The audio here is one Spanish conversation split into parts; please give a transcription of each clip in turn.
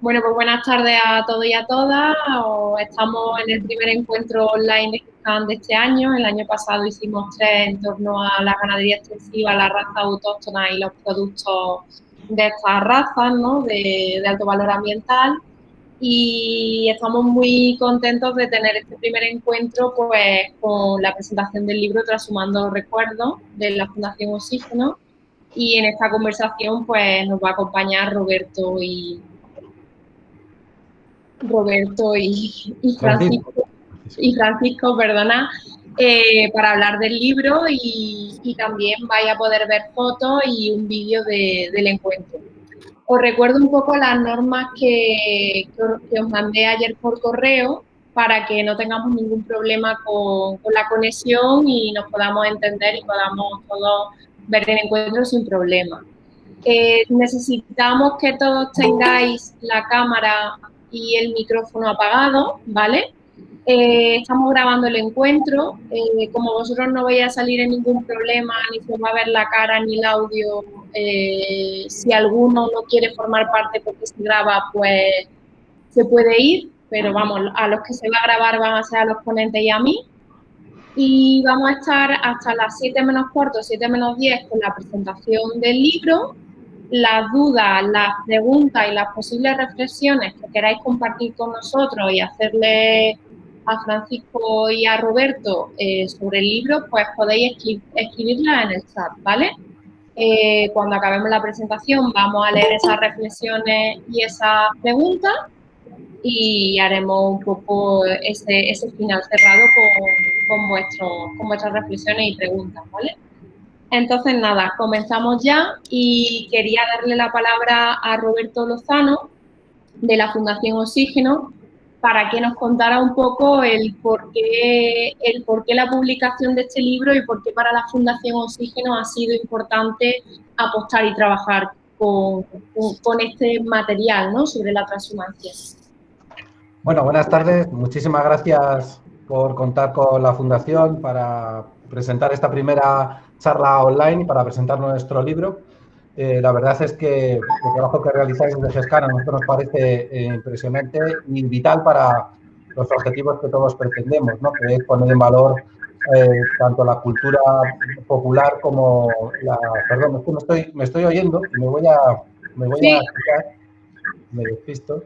Bueno, pues buenas tardes a todos y a todas. Estamos en el primer encuentro online de GESCAN de este año. El año pasado hicimos 3 en torno a la ganadería extensiva, la raza autóctona y los productos de estas razas, ¿no? de alto valor ambiental. Y estamos muy contentos de tener este primer encuentro pues con la presentación del libro Trashumando Recuerdos de la Fundación Oxígeno. Y en esta conversación pues nos va a acompañar Roberto y Francisco, perdona, para hablar del libro y también vais a poder ver fotos y un vídeo del encuentro. Os recuerdo un poco las normas que os mandé ayer por correo para que no tengamos ningún problema con la conexión y nos podamos entender y podamos todos ver el encuentro sin problema. Necesitamos que todos tengáis la cámara y el micrófono apagado, ¿vale? Estamos grabando el encuentro. Como vosotros no vais a salir en ningún problema, ni se os va a ver la cara ni el audio, si alguno no quiere formar parte porque se graba, pues se puede ir, pero vamos, a los que se va a grabar van a ser a los ponentes y a mí. Y vamos a estar hasta las 7 menos cuarto, 7 menos 10 con la presentación del libro. Las dudas, las preguntas y las posibles reflexiones que queráis compartir con nosotros y hacerle a Francisco y a Roberto sobre el libro, pues podéis escribirlas en el chat, ¿vale? Cuando acabemos la presentación vamos a leer esas reflexiones y esas preguntas y haremos un poco ese final cerrado con vuestras reflexiones y preguntas, ¿vale? Entonces, nada, comenzamos ya y quería darle la palabra a Roberto Lozano, de la Fundación Oxígeno, para que nos contara un poco el por qué la publicación de este libro y por qué para la Fundación Oxígeno ha sido importante apostar y trabajar con este material, ¿no?, sobre la transhumancia. Bueno, buenas tardes. Muchísimas gracias por contar con la Fundación para presentar esta primera charla online y para presentar nuestro libro. La verdad es que el trabajo que realizáis desde GESCAN a nosotros nos parece impresionante y vital para los objetivos que todos pretendemos, ¿no?, que es poner en valor tanto la cultura popular como la... Perdón, es que me estoy oyendo y me voy a explicar, me despisto.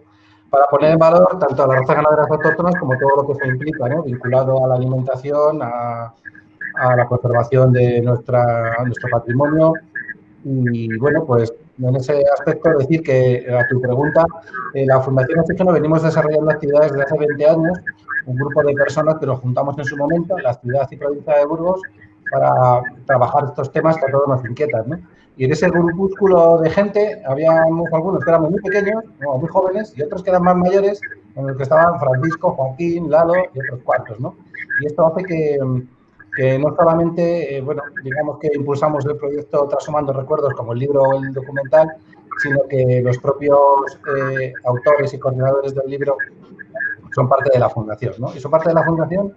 Para poner en valor tanto a las razas ganaderas autóctonas como todo lo que se implica, ¿no?, vinculado a la alimentación, a la conservación de nuestro patrimonio. Y bueno, pues en ese aspecto decir que a tu pregunta, la Fundación Oxígeno venimos desarrollando actividades desde hace 20 años, un grupo de personas que nos juntamos en su momento en la ciudad y provincia de Burgos para trabajar estos temas que a todos nos inquietan, ¿no? Y en ese grupúsculo de gente habíamos algunos que éramos muy pequeños, no, muy jóvenes, y otros que eran más mayores, en los que estaban Francisco, Joaquín, Lalo y otros cuantos, ¿no? Y esto hace que no solamente, bueno, digamos que impulsamos el proyecto Trashumando Recuerdos como el libro o el documental, sino que los propios autores y coordinadores del libro son parte de la Fundación, ¿no? Y son parte de la Fundación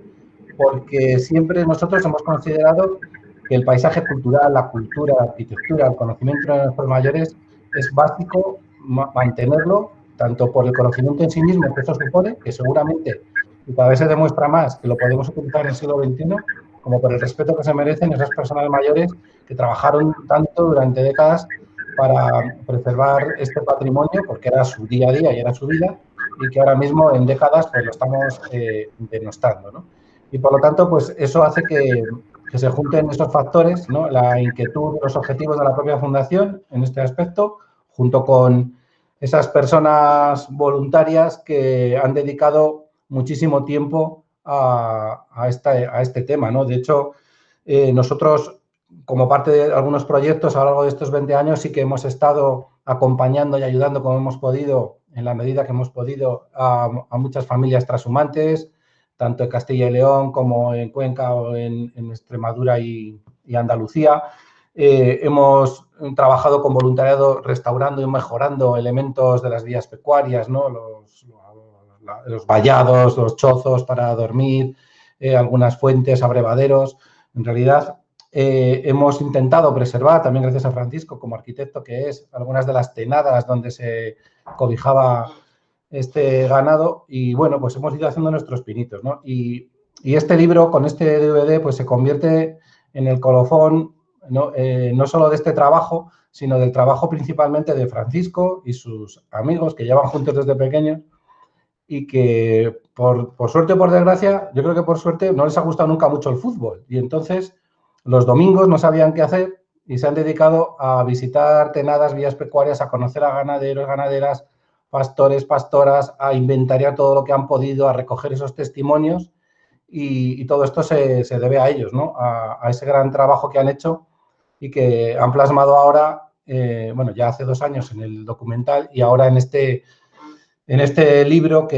porque siempre nosotros hemos considerado que el paisaje cultural, la cultura, la arquitectura, el conocimiento de nuestros mayores es básico mantenerlo, tanto por el conocimiento en sí mismo que eso supone, que seguramente y cada vez se demuestra más que lo podemos utilizar en el siglo XXI, como por el respeto que se merecen esas personas mayores que trabajaron tanto durante décadas para preservar este patrimonio, porque era su día a día y era su vida, y que ahora mismo en décadas pues lo estamos denostando, ¿no? Y por lo tanto, pues eso hace que se junten estos factores, ¿no?, la inquietud, los objetivos de la propia Fundación en este aspecto, junto con esas personas voluntarias que han dedicado muchísimo tiempo a este tema, ¿no? De hecho, nosotros, como parte de algunos proyectos a lo largo de estos 20 años, sí que hemos estado acompañando y ayudando como hemos podido, en la medida que hemos podido, a muchas familias transhumantes, tanto en Castilla y León como en Cuenca o en Extremadura y Andalucía. Hemos trabajado con voluntariado restaurando y mejorando elementos de las vías pecuarias, ¿no?, los vallados, los chozos para dormir, algunas fuentes, abrevaderos. En realidad, Hemos intentado preservar, también gracias a Francisco como arquitecto que es, algunas de las tenadas donde se cobijaba este ganado y bueno, pues hemos ido haciendo nuestros pinitos, ¿no? Y este libro con este DVD pues se convierte en el colofón, ¿no? No solo de este trabajo, sino del trabajo principalmente de Francisco y sus amigos que llevan juntos desde pequeños y que por suerte o por desgracia, yo creo que por suerte no les ha gustado nunca mucho el fútbol y entonces los domingos no sabían qué hacer y se han dedicado a visitar tenadas, vías pecuarias, a conocer a ganaderos, ganaderas, pastores, pastoras, a inventariar todo lo que han podido, a recoger esos testimonios y todo esto se debe a ellos, ¿no? A ese gran trabajo que han hecho y que han plasmado ahora, bueno, ya hace 2 años en el documental y ahora en este libro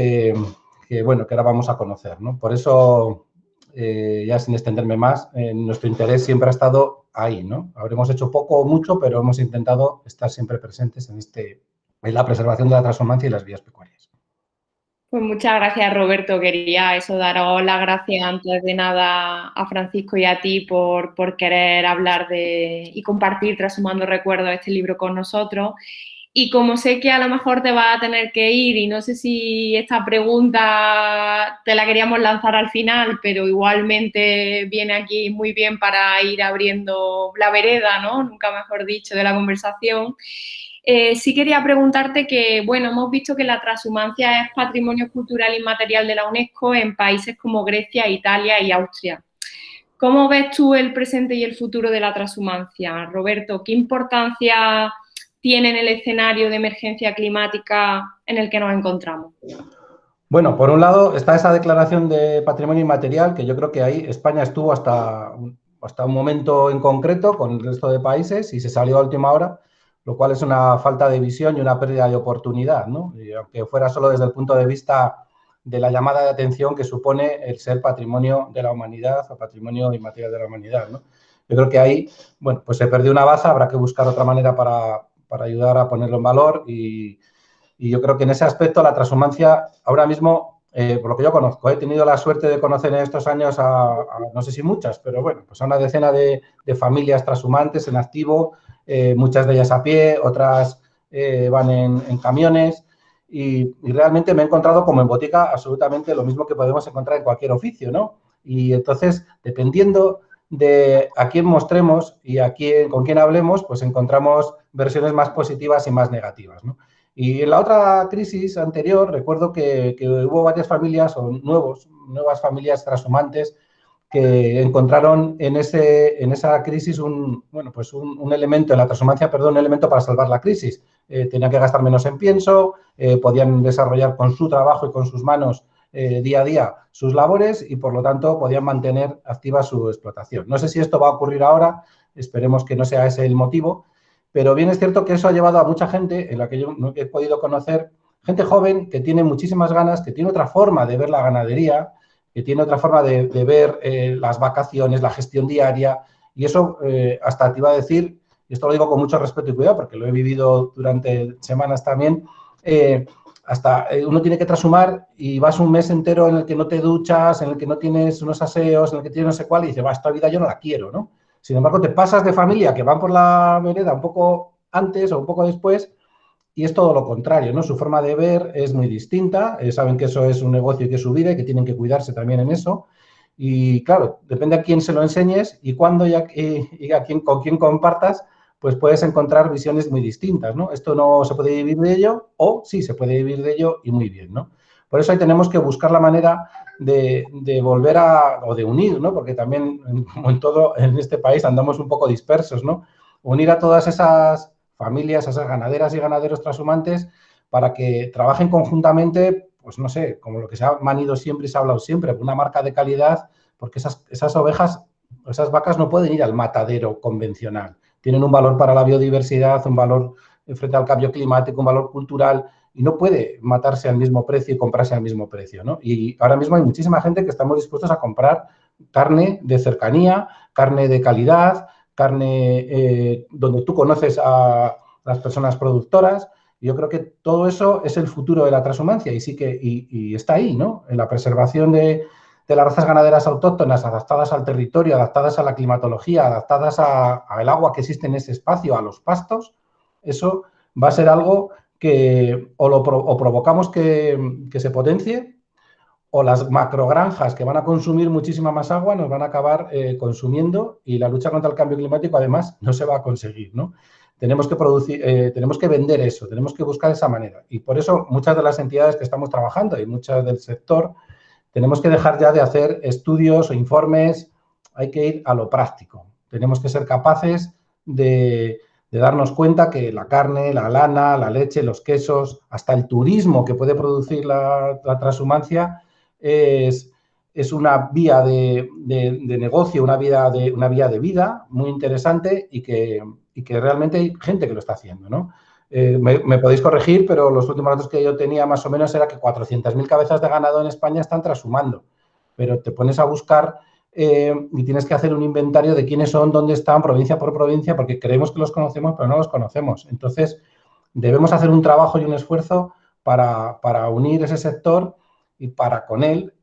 bueno, que ahora vamos a conocer, ¿no? Por eso, ya sin extenderme más, nuestro interés siempre ha estado ahí, ¿no? Habremos hecho poco o mucho, pero hemos intentado estar siempre presentes en la preservación de la transhumancia y las vías pecuarias. Pues muchas gracias, Roberto. Quería daros las gracias antes de nada a Francisco y a ti por querer hablar y compartir Trashumando Recuerdos este libro con nosotros. Y como sé que a lo mejor te vas a tener que ir y no sé si esta pregunta te la queríamos lanzar al final, pero igualmente viene aquí muy bien para ir abriendo la vereda, ¿no? Nunca mejor dicho, de la conversación. Sí quería preguntarte que, bueno, hemos visto que la transhumancia es patrimonio cultural inmaterial de la UNESCO en países como Grecia, Italia y Austria. ¿Cómo ves tú el presente y el futuro de la transhumancia, Roberto? ¿Qué importancia tiene en el escenario de emergencia climática en el que nos encontramos? Bueno, por un lado está esa declaración de patrimonio inmaterial, que yo creo que ahí España estuvo hasta un momento en concreto con el resto de países y se salió a última hora, lo cual es una falta de visión y una pérdida de oportunidad, ¿no? Y aunque fuera solo desde el punto de vista de la llamada de atención que supone el ser patrimonio de la humanidad o patrimonio inmaterial de la humanidad, ¿no? Yo creo que ahí, bueno, pues se perdió una baza, habrá que buscar otra manera para ayudar a ponerlo en valor y yo creo que en ese aspecto la transhumancia ahora mismo, por lo que yo conozco, he tenido la suerte de conocer en estos años no sé si muchas, pero bueno, pues a una decena de familias transhumantes en activo, muchas de ellas a pie, otras van en camiones y realmente me he encontrado como en botica absolutamente lo mismo que podemos encontrar en cualquier oficio, ¿no? Y entonces, dependiendo de a quién mostremos y con quién hablemos, pues encontramos versiones más positivas y más negativas, ¿no? Y en la otra crisis anterior, recuerdo que hubo varias familias o nuevas familias transhumantes que encontraron en esa crisis un elemento, en la transhumancia, perdón, un elemento para salvar la crisis. Tenían que gastar menos en pienso, podían desarrollar con su trabajo y con sus manos día a día sus labores y, por lo tanto, podían mantener activa su explotación. No sé si esto va a ocurrir ahora, esperemos que no sea ese el motivo, pero bien es cierto que eso ha llevado a mucha gente, en la que yo he podido conocer, gente joven que tiene muchísimas ganas, que tiene otra forma de ver la ganadería, que tiene otra forma de ver las vacaciones, la gestión diaria, y eso hasta te iba a decir, y esto lo digo con mucho respeto y cuidado, porque lo he vivido durante semanas también, hasta uno tiene que trashumar y vas un mes entero en el que no te duchas, en el que no tienes unos aseos, en el que tienes no sé cuál, y dices, va, esta vida yo no la quiero, ¿no? Sin embargo, te pasas de familia que van por la vereda un poco antes o un poco después y es todo lo contrario, ¿no? Su forma de ver es muy distinta, saben que eso es un negocio y que es su vida y que tienen que cuidarse también en eso. Y claro, depende a quién se lo enseñes y cuándo y con quién compartas, pues puedes encontrar visiones muy distintas, ¿no? Esto no se puede vivir de ello o sí se puede vivir de ello y muy bien, ¿no? Por eso ahí tenemos que buscar la manera de volver o de unir, ¿no? Porque también, como en todo, en este país andamos un poco dispersos, ¿no? Unir a todas esas familias, a esas ganaderas y ganaderos transhumantes para que trabajen conjuntamente, pues no sé, como lo que se ha manido siempre y se ha hablado siempre, una marca de calidad, porque esas ovejas, esas vacas no pueden ir al matadero convencional. Tienen un valor para la biodiversidad, un valor frente al cambio climático, un valor cultural, y no puede matarse al mismo precio y comprarse al mismo precio, ¿no? Y ahora mismo hay muchísima gente que estamos dispuestos a comprar carne de cercanía, carne de calidad, carne donde tú conoces a las personas productoras. Y yo creo que todo eso es el futuro de la transhumancia y sí que y está ahí, ¿no? En la preservación de las razas ganaderas autóctonas, adaptadas al territorio, adaptadas a la climatología, adaptadas al agua que existe en ese espacio, a los pastos, eso va a ser algo que o provocamos que se potencie, o las macrogranjas que van a consumir muchísima más agua nos van a acabar consumiendo, y la lucha contra el cambio climático además no se va a conseguir, ¿no? Tenemos que producir, tenemos que vender eso, tenemos que buscar esa manera. Y por eso muchas de las entidades que estamos trabajando y muchas del sector tenemos que dejar ya de hacer estudios o informes, hay que ir a lo práctico. Tenemos que ser capaces de darnos cuenta que la carne, la lana, la leche, los quesos, hasta el turismo que puede producir la transhumancia es una vía de negocio, una vía de vida muy interesante, y que realmente hay gente que lo está haciendo, ¿no? Me podéis corregir, pero los últimos datos que yo tenía más o menos era que 400.000 cabezas de ganado en España están transhumando. Pero te pones a buscar y tienes que hacer un inventario de quiénes son, dónde están, provincia por provincia, porque creemos que los conocemos, pero no los conocemos. Entonces, debemos hacer un trabajo y un esfuerzo para unir ese sector y para con él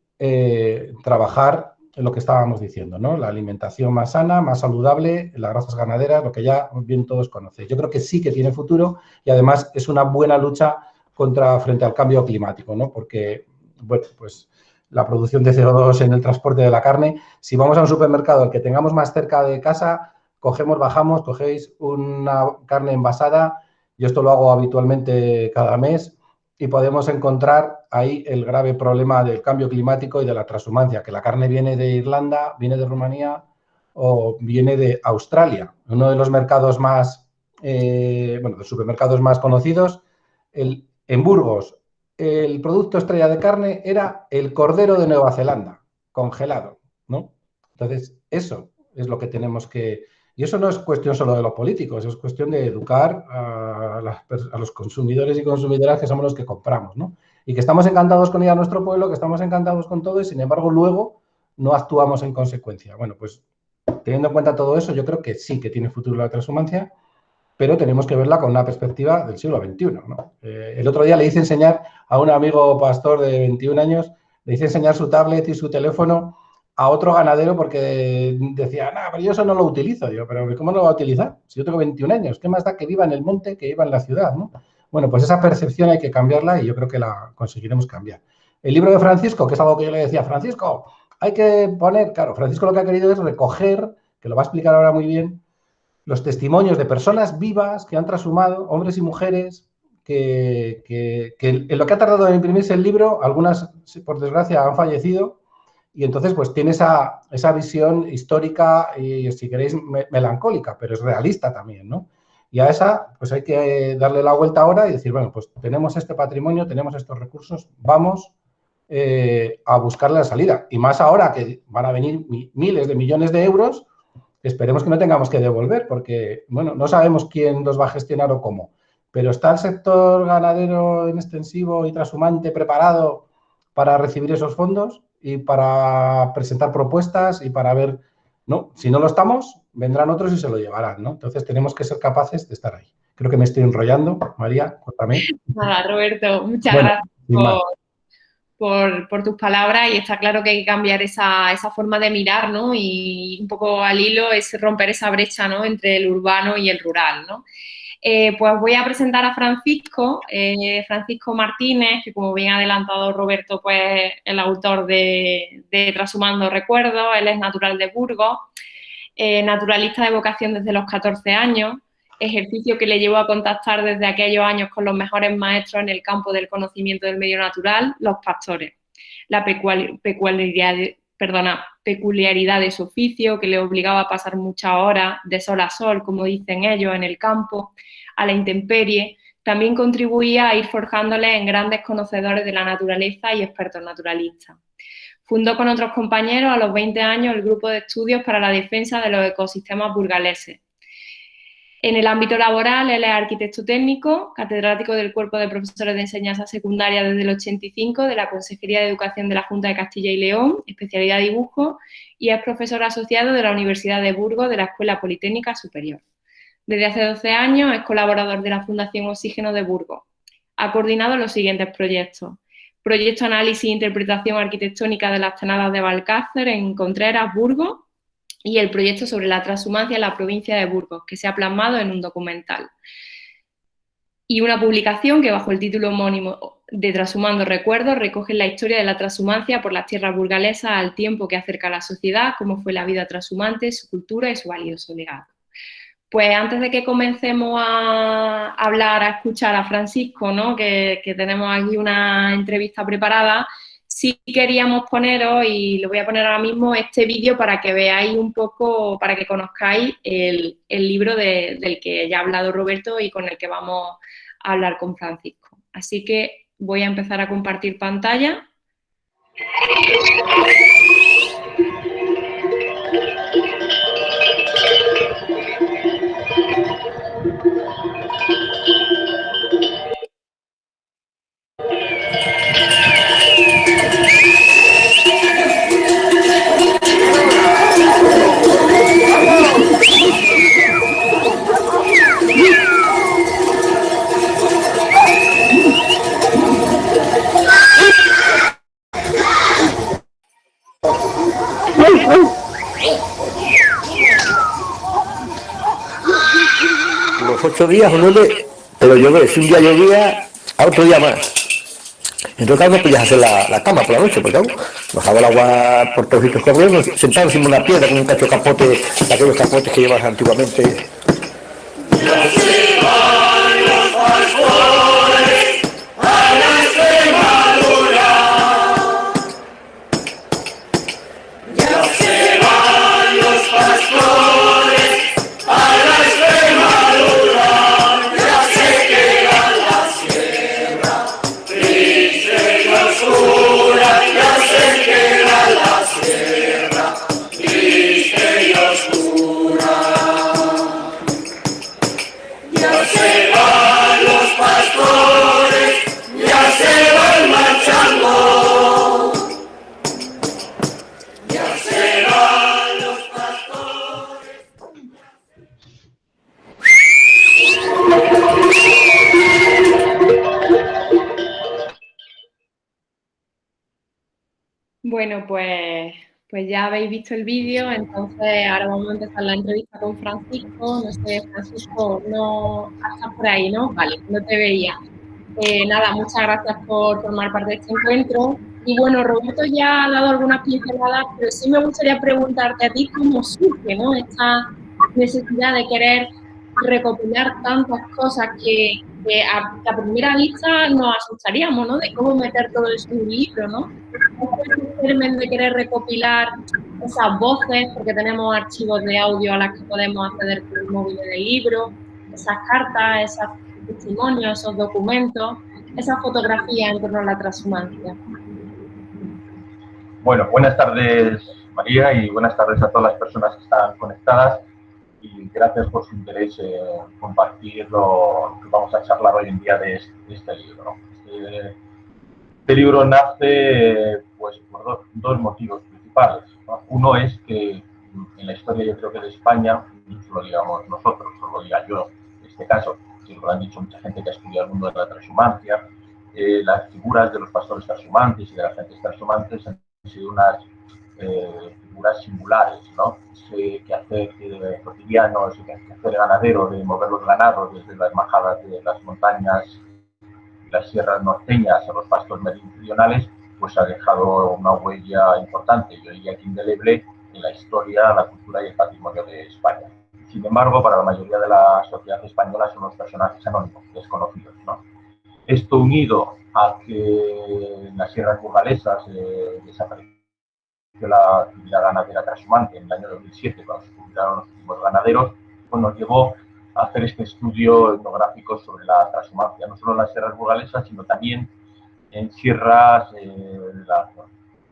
trabajar en lo que estábamos diciendo, ¿no? La alimentación más sana, más saludable, las razas ganaderas, lo que ya bien todos conocéis. Yo creo que sí que tiene futuro, y además es una buena lucha frente al cambio climático, ¿no? Porque, bueno, pues la producción de CO2 en el transporte de la carne, si vamos a un supermercado, el que tengamos más cerca de casa, bajamos, cogéis una carne envasada, yo esto lo hago habitualmente cada mes, y podemos encontrar ahí el grave problema del cambio climático y de la transhumancia, que la carne viene de Irlanda, viene de Rumanía o viene de Australia, uno de los mercados más, de supermercados más conocidos. En Burgos, el producto estrella de carne era el cordero de Nueva Zelanda, congelado, ¿no? Entonces, eso es lo que tenemos que... Y eso no es cuestión solo de los políticos, es cuestión de educar a los consumidores y consumidoras, que somos los que compramos, ¿no? Y que estamos encantados con ir a nuestro pueblo, que estamos encantados con todo, y sin embargo luego no actuamos en consecuencia. Bueno, pues teniendo en cuenta todo eso, yo creo que sí que tiene futuro la transhumancia, pero tenemos que verla con una perspectiva del siglo XXI, ¿no? El otro día le hice enseñar a un amigo pastor de 21 años, le hice enseñar su tablet y su teléfono a otro ganadero, porque decía, no, pero yo eso no lo utilizo. Digo, pero ¿cómo no lo va a utilizar? Si yo tengo 21 años, ¿qué más da que viva en el monte que viva en la ciudad, ¿no? Bueno, pues esa percepción hay que cambiarla, y yo creo que la conseguiremos cambiar. El libro de Francisco, que es algo que yo le decía, Francisco, hay que poner, claro, Francisco lo que ha querido es recoger, que lo va a explicar ahora muy bien, los testimonios de personas vivas que han transhumado, hombres y mujeres, que en lo que ha tardado en imprimirse el libro, algunas, por desgracia, han fallecido, y entonces pues tiene esa visión histórica y, si queréis, melancólica, pero es realista también, ¿no? Y a esa pues hay que darle la vuelta ahora y decir, bueno, pues tenemos este patrimonio, tenemos estos recursos, vamos a buscarle la salida. Y más ahora que van a venir miles de millones de euros, esperemos que no tengamos que devolver, porque, bueno, no sabemos quién los va a gestionar o cómo, pero ¿está el sector ganadero en extensivo y transhumante preparado para recibir esos fondos y para presentar propuestas y para ver? No, si no lo estamos, vendrán otros y se lo llevarán, ¿no? Entonces tenemos que ser capaces de estar ahí. Creo que me estoy enrollando. María, cuéntame. Nada, Roberto, muchas Bueno, gracias sin más. por tus palabras, y está claro que hay que cambiar esa forma de mirar, ¿no? Y un poco al hilo es romper esa brecha, ¿no?, entre el urbano y el rural, ¿no? Pues voy a presentar a Francisco, Francisco Martínez, que como bien ha adelantado Roberto, pues es el autor de Transhumando Recuerdos. Él es natural de Burgos, naturalista de vocación desde los 14 años, ejercicio que le llevó a contactar desde aquellos años con los mejores maestros en el campo del conocimiento del medio natural, los pastores. La peculiaridad de su oficio, que le obligaba a pasar muchas horas de sol a sol, como dicen ellos, en el campo, a la intemperie, también contribuía a ir forjándole en grandes conocedores de la naturaleza y expertos naturalistas. Fundó con otros compañeros a los 20 años el Grupo de Estudios para la Defensa de los Ecosistemas Burgaleses. En el ámbito laboral, él es arquitecto técnico, catedrático del Cuerpo de Profesores de Enseñanza Secundaria desde el 85 de la Consejería de Educación de la Junta de Castilla y León, especialidad dibujo, y es profesor asociado de la Universidad de Burgos de la Escuela Politécnica Superior. Desde hace 12 años es colaborador de la Fundación Oxígeno de Burgos. Ha coordinado los siguientes proyectos: proyecto análisis e interpretación arquitectónica de las tenadas de Valcárcel en Contreras, Burgos, y el proyecto sobre la transhumancia en la provincia de Burgos, que se ha plasmado en un documental. Y una publicación que, bajo el título homónimo de Transhumando Recuerdos, recoge la historia de la transhumancia por las tierras burgalesas al tiempo que acerca a la sociedad, cómo fue la vida transhumante, su cultura y su valioso legado. Pues antes de que comencemos a hablar, a escuchar a Francisco, ¿no? que tenemos aquí una entrevista preparada, sí queríamos poneros, y lo voy a poner ahora mismo, este vídeo para que veáis un poco, para que conozcáis el libro del que ya ha hablado Roberto y con el que vamos a hablar con Francisco. Así que voy a empezar a compartir pantalla. Los 8 días o 9, pero llover. Si un día llovía, a otro día más. Entonces, claro, no podías hacer la cama por la noche, porque claro, nos daba el agua por todos sitios corriendo, sentados encima de una piedra con un cacho de capote, de aquellos capotes que llevas antiguamente. Bueno, pues ya habéis visto el vídeo, entonces ahora vamos a empezar la entrevista con Francisco. No sé, Francisco, no estás por ahí, ¿no? Vale, no te veía. Nada, muchas gracias por formar parte de este encuentro. Y bueno, Roberto ya ha dado algunas pinceladas, pero sí me gustaría preguntarte a ti cómo surge, ¿no? Esta necesidad de querer recopilar tantas cosas que a primera vista nos asustaríamos, ¿no? De cómo meter todo eso en un libro, ¿no? El germen de querer recopilar esas voces, porque tenemos archivos de audio a las que podemos acceder por el móvil del libro, esas cartas, esos testimonios, esos documentos, esas fotografías en torno a la transhumancia. Bueno, buenas tardes, María, y buenas tardes a todas las personas que están conectadas, y gracias por su interés en compartir lo que vamos a charlar hoy en día de este libro, ¿no? Este libro nace pues, por dos motivos principales, ¿no? Uno es que en la historia, yo creo que de España, no solo digamos nosotros, solo diga yo en este caso, que lo han dicho mucha gente que ha estudiado el mundo de la transhumancia, las figuras de los pastores transhumantes y de las gentes transhumantes han sido unas figuras singulares, ¿no? Ese quehacer cotidiano, ese quehacer ganadero de mover los ganados desde las majadas de las montañas y las sierras norteñas a los pastos meridionales, pues ha dejado una huella importante, yo diría que indeleble, en la historia, la cultura y el patrimonio de España. Sin embargo, para la mayoría de la sociedad española son unos personajes anónimos, desconocidos, ¿no? Esto unido a que en las sierras burgalesas desapareció la actividad ganadera transhumante en el año 2007, cuando se publicaron los últimos ganaderos, pues nos llevó a hacer este estudio etnográfico sobre la transhumancia, no solo en las sierras burgalesas, sino también en sierras de las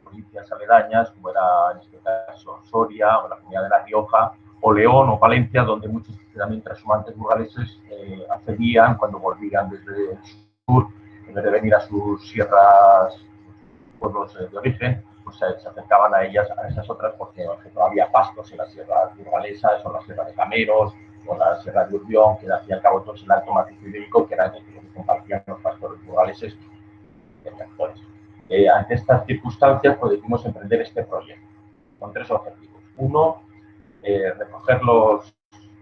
provincias aledañas, como era en este caso Soria, o la comunidad de La Rioja, o León o Palencia, donde muchos también transhumantes burgaleses accedían cuando volvían desde el sur, en vez de venir a sus sierras, pueblos de origen, pues se acercaban a ellas, a esas otras, porque por ejemplo, había pastos en las sierras burgalesas, o en la sierra de Cameros, o en la sierra de Urbión, que era al fin y al cabo todo el alto macizo ibérico, que era el que compartían los pastores burgaleses de actores. Ante estas circunstancias, pues decidimos emprender este proyecto con 3 objetivos. Uno, recoger los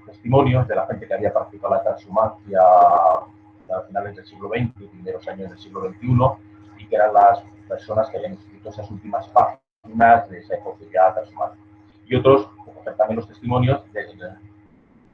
testimonios de la gente que había participado en la transhumancia a finales del siglo XX, primeros años del siglo XXI, y que eran las personas que habían escrito esas últimas páginas de esa epopeya transhumante. Y otros, recoger también los testimonios de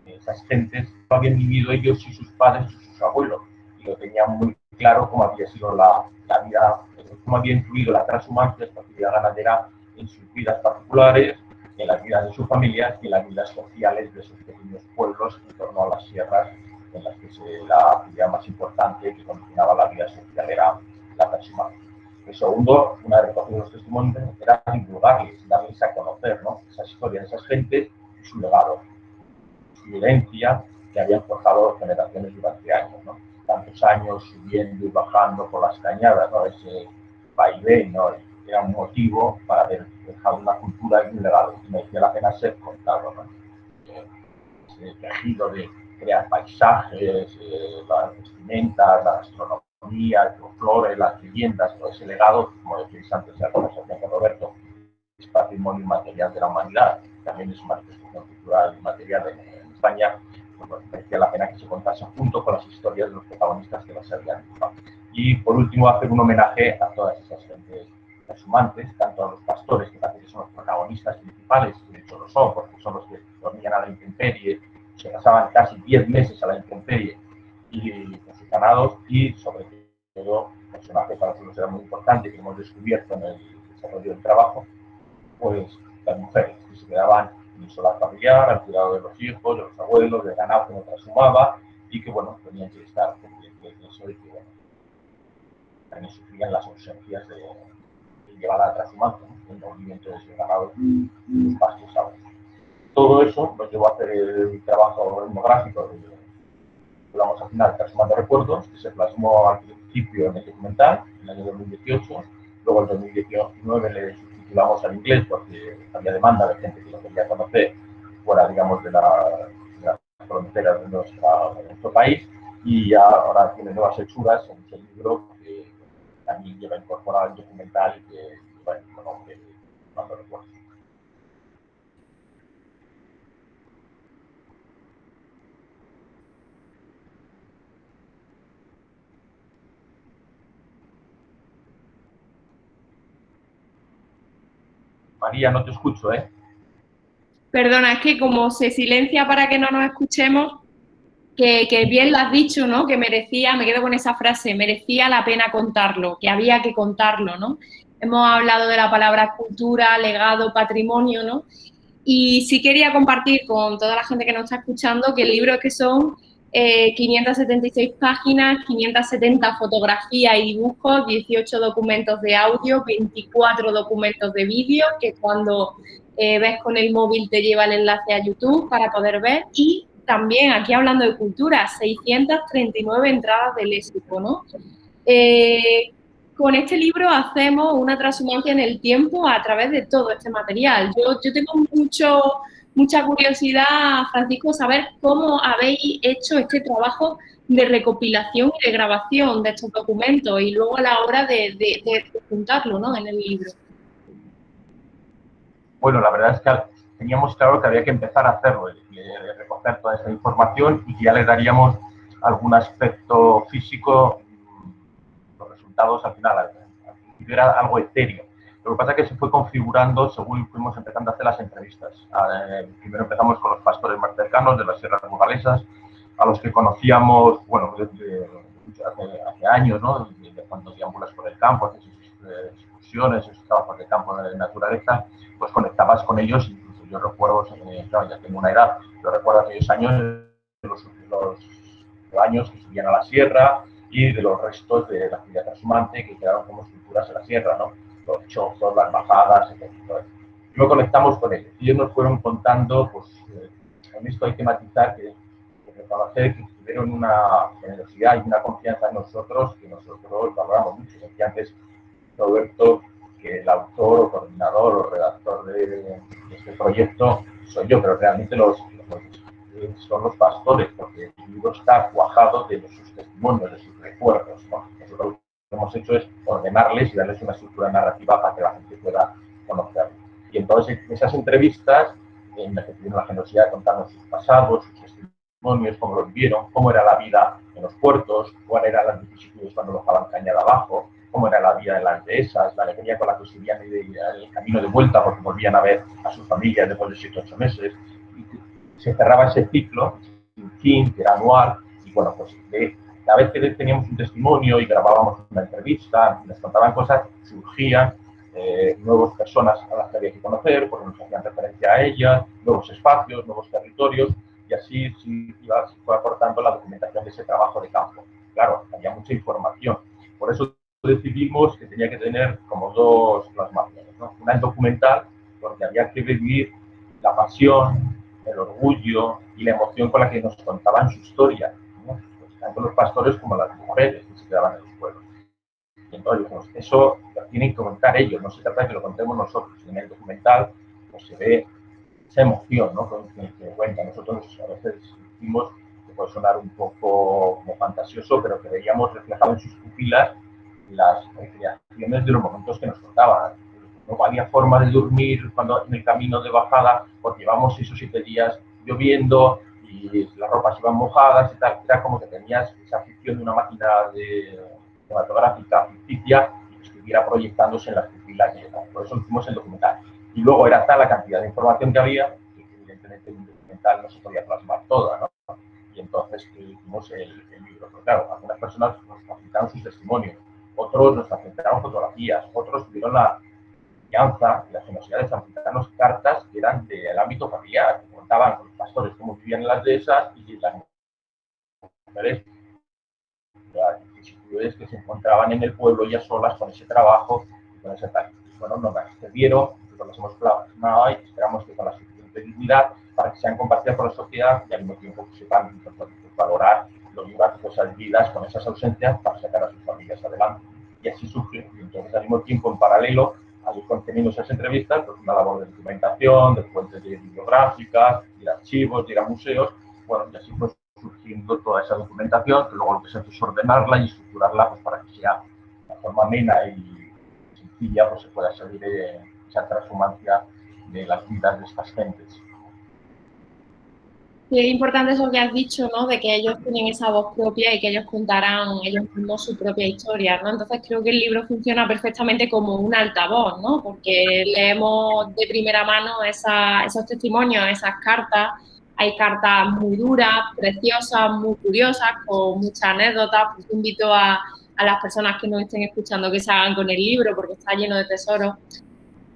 esas gentes que habían vivido ellos y sus padres y sus abuelos, y lo tenían muy claro cómo había sido la vida, cómo había influido la transhumancia, esta actividad ganadera, en sus vidas particulares, en las vidas de sus familias y en las vidas sociales de esos pequeños pueblos en torno a las sierras, en las que la actividad más importante que condicionaba la vida social era la transhumancia. El segundo, una vez recogidos los testimonios, era divulgarles, darles a conocer, ¿no?, esas historias de esas gentes y su legado, su vivencia que habían forjado generaciones durante años, ¿no? Tantos años subiendo y bajando por las cañadas, ¿no?, ese vaivén, ¿no?, era un motivo para haber dejado una cultura y un legado, y merecía la pena ser contado, ¿no? Ese tejido de crear paisajes, las vestimentas, la gastronomía, el folclore, las leyendas, todo ese legado, como decíais antes de la conversación con Roberto, es patrimonio inmaterial de la humanidad, también es una manifestación cultural inmaterial en España, pues merecía la pena que se contase junto con las historias de los protagonistas que las habían dibujado. Y por último, hacer un homenaje a todas esas gentes transhumantes, tanto a los pastores, que parece que son los protagonistas principales, que de hecho lo son, porque son los que dormían a la intemperie, se pasaban casi 10 meses a la intemperie y con sus ganados, y sobre todo, personajes para nosotros era muy importante que hemos descubierto en el desarrollo del trabajo, pues las mujeres que se quedaban en el solar familiar, al cuidado de los hijos, de los abuelos, del ganado que no transhumaba, y que, bueno, tenían que estar pendientes de eso y que, bueno, también sufrían las ausencias de llevar a la transhumancia, ¿no?, el movimiento de ese ganado y los pastos ahora. Todo eso nos llevó a hacer el trabajo etnográfico que vamos a final, Transhumando Recuerdos, que se plasmó al principio en el documental, en el año 2018, luego en 2019 le subtitulamos al inglés porque había demanda de gente que lo quería conocer fuera, digamos, de las fronteras de nuestro país, y ya ahora tiene nuevas hechuras en ese libro que también lleva incorporado el documental y que lleva el nombre de Transhumando Recuerdos. María, no te escucho, ¿eh? Perdona, es que como se silencia para que no nos escuchemos, que bien lo has dicho, ¿no? Que merecía, me quedo con esa frase, merecía la pena contarlo, que había que contarlo, ¿no? Hemos hablado de la palabra cultura, legado, patrimonio, ¿no? Y sí quería compartir con toda la gente que nos está escuchando que el libro es que son 576 páginas, 570 fotografías y dibujos, 18 documentos de audio, 24 documentos de vídeo, que cuando ves con el móvil te lleva el enlace a YouTube para poder ver, y también, aquí hablando de cultura, 639 entradas de léxico, ¿no? Con este libro hacemos una transhumancia en el tiempo a través de todo este material. Yo tengo mucha curiosidad, Francisco, saber cómo habéis hecho este trabajo de recopilación y de grabación de estos documentos y luego a la hora de juntarlo, ¿no?, en el libro. Bueno, la verdad es que teníamos claro que había que empezar a hacerlo, de recoger toda esa información, y que ya le daríamos algún aspecto físico. Los resultados al final, al principio era algo etéreo. Lo que pasa es que se fue configurando según fuimos empezando a hacer las entrevistas. Primero empezamos con los pastores más cercanos de las sierras burgalesas, a los que conocíamos, bueno, desde hace años, ¿no?, de cuando deambulas por el campo, haces excursiones, esos trabajos de campo de naturaleza, pues conectabas con ellos. Incluso yo recuerdo, claro, ya tengo una edad, pero recuerdo aquellos años, los años que subían a la sierra, y de los restos de la actividad transhumante que quedaron como esculturas en la sierra, ¿no?, los chozos, las bajadas, etc. Y luego conectamos con ellos. Y ellos nos fueron contando, pues, en esto hay que matizar que reconocer que tuvieron una generosidad y una confianza en nosotros que nosotros valoramos mucho. Decía antes Roberto que el autor o coordinador o redactor de este proyecto soy yo, pero realmente son los pastores, porque el libro está cuajado de sus testimonios, de sus recuerdos, ¿no? Nosotros hemos hemos hecho es ordenarles y darles una estructura narrativa para que la gente pueda conocerlo. Y entonces, en esas entrevistas, en las que tuvieron la generosidad de contarnos sus pasados, sus testimonios, cómo lo vivieron, cómo era la vida en los puertos, cuáles eran las vicisitudes cuando bajaban caña de abajo, cómo era la vida en las dehesas, la alegría con la que seguían el camino de vuelta porque volvían a ver a sus familias después de 7 o 8 meses. Y se cerraba ese ciclo, sin fin, que era anual, y bueno, pues cada vez que teníamos un testimonio y grabábamos una entrevista y nos contaban cosas, surgían nuevas personas a las que había que conocer, porque nos hacían referencia a ellas, nuevos espacios, nuevos territorios, y así se fue aportando la documentación de ese trabajo de campo. Claro, había mucha información. Por eso decidimos que tenía que tener como dos plasmaciones, ¿no? Una en documental, porque había que vivir la pasión, el orgullo y la emoción con la que nos contaban su historia, ¿no? Pues tanto los pastores como las mujeres que se quedaban en los pueblos. Y entonces, pues, eso lo tienen que contar ellos, no se trata de que lo contemos nosotros. En el documental pues, se ve esa emoción, ¿no? que cuenta. Nosotros a veces decimos que puede sonar un poco como fantasioso, pero que veíamos reflejado en sus pupilas las recreaciones de los momentos que nos contaban. No había forma de dormir cuando en el camino de bajada, porque llevamos 6 o 7 días lloviendo y las ropas iban mojadas y tal. Era como que tenías esa ficción de una máquina cinematográfica ficticia y que estuviera proyectándose en las pupilas llenas. Por eso hicimos el documental. Y luego era tal la cantidad de información que había, que evidentemente en un documental no se podía plasmar toda, ¿no? Y entonces hicimos el libro. Pero claro, algunas personas nos facilitaron sus testimonios, otros nos facilitaron fotografías, otros tuvieron la confianza y la generosidad de facilitarnos cartas que eran del ámbito familiar, que contaban con los pastores cómo vivían en las dehesas y las mujeres, las vicisitudes que se encontraban en el pueblo ya solas con ese trabajo y con ese tal. Bueno, nos las cedieron, nosotros las hemos plasmado y esperamos que con la suficiente dignidad para que sean compartidas por la sociedad y al mismo tiempo que sepan valorar los lugares de esas vidas con esas ausencias para sacar a sus familias adelante. Y así surge. Y entonces, al mismo tiempo, en paralelo, al ir conteniendo esas entrevistas, pues una labor de documentación, de fuentes bibliográficas, de archivos, de ir a museos, bueno, y así fue surgiendo toda esa documentación, que luego lo que se hace es ordenarla y estructurarla pues, para que sea de forma amena y sencilla, pues se pueda seguir esa transhumancia de las vidas de estas gentes. Y es importante eso que has dicho, ¿no? De que ellos tienen esa voz propia y que ellos contarán ellos mismos su propia historia, ¿no? Entonces creo que el libro funciona perfectamente como un altavoz, ¿no? Porque leemos de primera mano esos testimonios, esas cartas. Hay cartas muy duras, preciosas, muy curiosas, con muchas anécdotas. Pues invito a las personas que nos estén escuchando que se hagan con el libro porque está lleno de tesoros.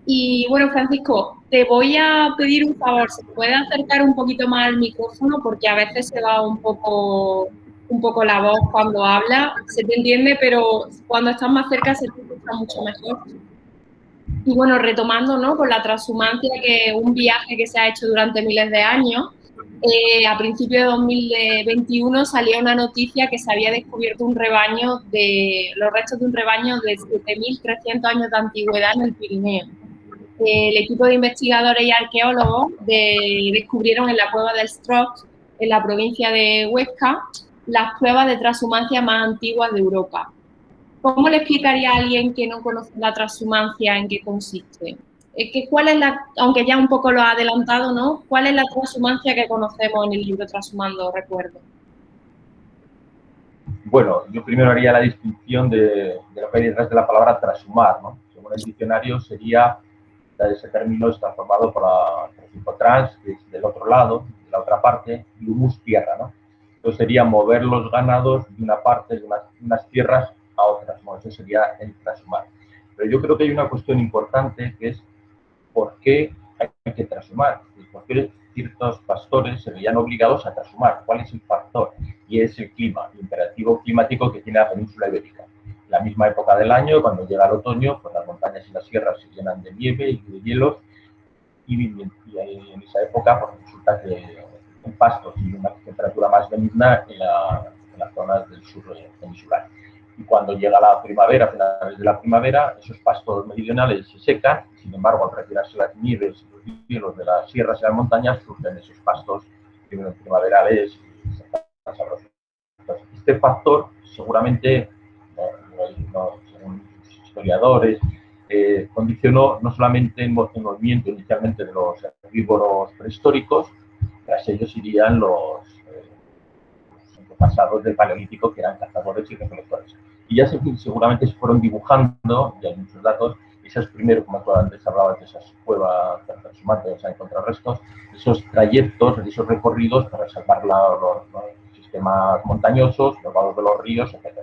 Y bueno, Francisco, te voy a pedir un favor, ¿se puede acercar un poquito más al micrófono? Porque a veces se va un poco la voz cuando habla, se te entiende, pero cuando estás más cerca se te escucha mucho mejor. Y bueno, retomando, ¿no? Con la transhumancia, que es un viaje que se ha hecho durante miles de años, a principios de 2021 salía una noticia que se había descubierto los restos de un rebaño de 7.300 años de antigüedad en el Pirineo. El equipo de investigadores y arqueólogos descubrieron en la cueva del Strox, en la provincia de Huesca, las pruebas de transhumancia más antiguas de Europa. ¿Cómo le explicaría a alguien que no conoce la transhumancia en qué consiste? ¿Cuál es aunque ya un poco lo ha adelantado, ¿no? ¿Cuál es la transhumancia que conocemos en el libro Transhumando Recuerdos? Bueno, yo primero haría la distinción de lo que hay detrás de la palabra transhumar, ¿no? Según el diccionario sería, ese término está formado por el trans, que es del otro lado, de la otra parte, y humus, tierra, ¿no? Entonces sería mover los ganados de una parte, de unas tierras a otras, ¿no? Eso sería el transhumar. Pero yo creo que hay una cuestión importante que es por qué hay que transhumar, por qué ciertos pastores se veían obligados a transhumar, cuál es el factor, y es el clima, el imperativo climático que tiene la península ibérica. En la misma época del año, cuando llega el otoño, pues las montañas y las sierras se llenan de nieve y de hielos, y en esa época pues, resulta que hay pastos y una temperatura más benigna en las zonas del sur peninsular. Y cuando llega la primavera, a finales de la primavera, esos pastos meridionales se secan, sin embargo, al retirarse las nieves y los hielos de las sierras y las montañas, surgen esos pastos primaverales y sabrosos. Entonces, este factor seguramente no criadores, condicionó no solamente el movimiento inicialmente de los herbívoros prehistóricos, tras ellos irían los antepasados del Paleolítico, que eran cazadores y recolectores. Y ya seguramente se fueron dibujando, y hay muchos datos, esos primeros, como tú antes hablabas, de esas cuevas transhumantes, o sea, encontrar restos, esos trayectos, esos recorridos para salvar los sistemas montañosos, los vados de los ríos, etc.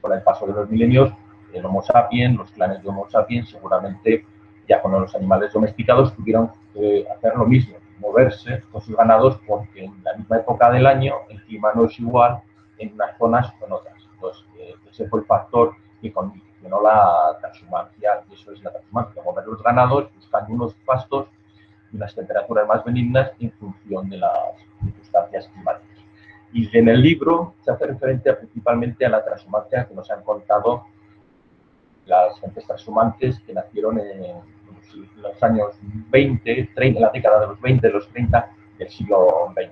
Con el paso de los milenios, el Homo sapiens, los clanes de Homo sapiens, seguramente ya con los animales domesticados tuvieron que hacer lo mismo, moverse con sus ganados, porque en la misma época del año el clima no es igual en unas zonas que en otras. Entonces, ese fue el factor que condicionó la transhumancia, y eso es la transhumancia, mover los ganados buscando unos pastos y unas temperaturas más benignas en función de las circunstancias climáticas. Y en el libro se hace referencia principalmente a la transhumancia que nos han contado las gentes transhumantes que nacieron en los años 20, 30, en la década de los 20, de los 30 del siglo XX.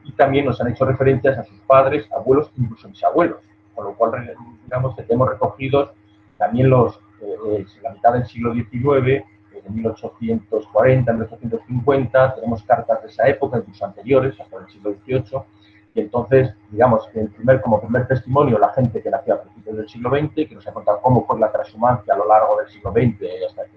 Y también nos han hecho referencias a sus padres, abuelos, incluso bisabuelos, con lo cual, digamos, que tenemos recogidos también la mitad del siglo XIX, de 1840, 1850, tenemos cartas de esa época, incluso anteriores, hasta el siglo XVIII, y entonces, digamos, que como primer testimonio, la gente que nació a principios del siglo XX, que nos ha contado cómo fue la transhumancia a lo largo del siglo XX hasta el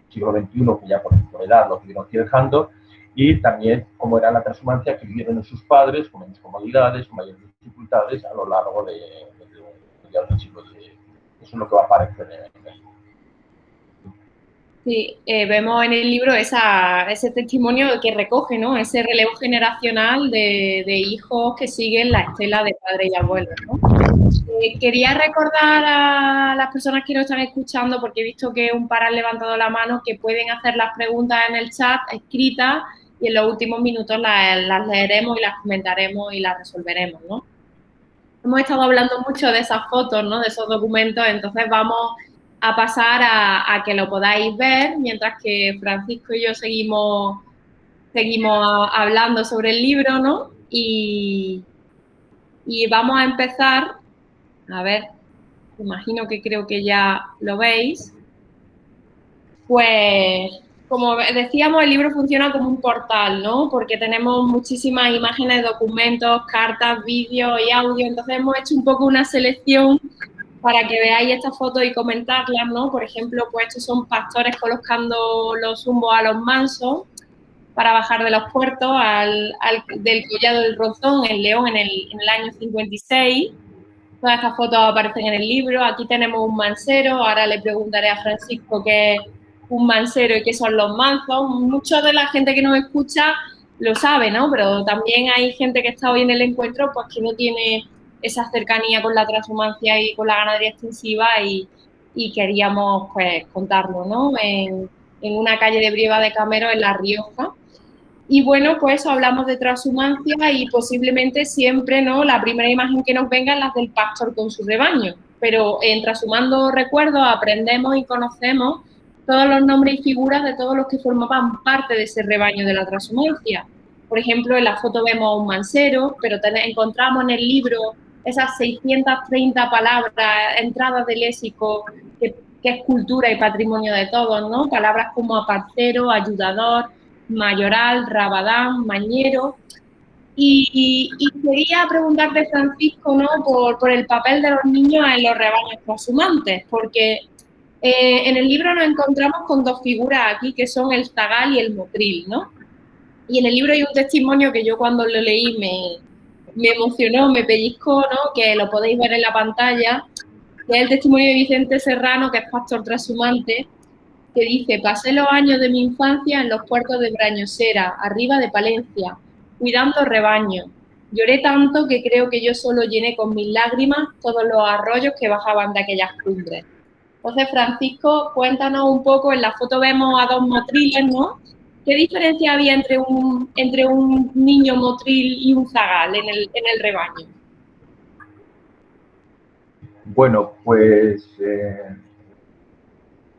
siglo XXI, que ya por edad lo tuvieron que ir dejando, y también cómo era la transhumancia que vivieron en sus padres, con menos comodidades, con mayores dificultades a lo largo del siglo XX. Eso es lo que va a aparecer en el libro. Sí, vemos en el libro ese testimonio que recoge, ¿no? Ese relevo generacional de hijos que siguen la estela de padres y abuelos, ¿no? Quería recordar a las personas que nos están escuchando, porque he visto que un par han levantado la mano, que pueden hacer las preguntas en el chat escritas y en los últimos minutos las leeremos y las comentaremos y las resolveremos, ¿no? Hemos estado hablando mucho de esas fotos, ¿no? De esos documentos, entonces vamos a pasar a que lo podáis ver, mientras que Francisco y yo seguimos hablando sobre el libro, ¿no? Y vamos a empezar, a ver, imagino que creo que ya lo veis. Pues, como decíamos, el libro funciona como un portal, ¿no? Porque tenemos muchísimas imágenes, documentos, cartas, vídeos y audio, entonces hemos hecho un poco una selección para que veáis estas fotos y comentarlas, ¿no? Por ejemplo, pues estos son pastores colocando los zumbos a los mansos para bajar de los puertos del Collado del Rozón, en León, en el año 56. Todas estas fotos aparecen en el libro. Aquí tenemos un mansero. Ahora le preguntaré a Francisco qué es un mansero y qué son los mansos. Mucha de la gente que nos escucha lo sabe, ¿no? Pero también hay gente que está hoy en el encuentro pues que no tiene esa cercanía con la transhumancia y con la ganadería extensiva y queríamos pues contarlo, ¿no? En una calle de Brieva de Camero, en La Rioja. Y bueno, pues hablamos de transhumancia y posiblemente siempre, ¿no? La primera imagen que nos venga es la del pastor con su rebaño. Pero en Transhumando Recuerdos aprendemos y conocemos todos los nombres y figuras de todos los que formaban parte de ese rebaño de la transhumancia. Por ejemplo, en la foto vemos a un mansero, pero encontramos en el libro esas 630 palabras, entradas de léxico, que es cultura y patrimonio de todos, ¿no? Palabras como aparcero, ayudador, mayoral, rabadán, mañero. Y quería preguntarte, Francisco, ¿no? por el papel de los niños en los rebaños transhumantes, porque en el libro nos encontramos con dos figuras aquí, que son el zagal y el motril, ¿no? Y en el libro hay un testimonio que yo cuando lo leí me emocionó, me pellizcó, ¿no? Que lo podéis ver en la pantalla, que es el testimonio de Vicente Serrano, que es pastor transhumante, que dice: pasé los años de mi infancia en los puertos de Brañosera, arriba de Palencia, cuidando rebaños. Lloré tanto que creo que yo solo llené con mis lágrimas todos los arroyos que bajaban de aquellas cumbres. Entonces, Francisco, cuéntanos un poco, en la foto vemos a dos motriles, ¿no? ¿Qué diferencia había entre un niño motril y un zagal en el rebaño? Bueno, pues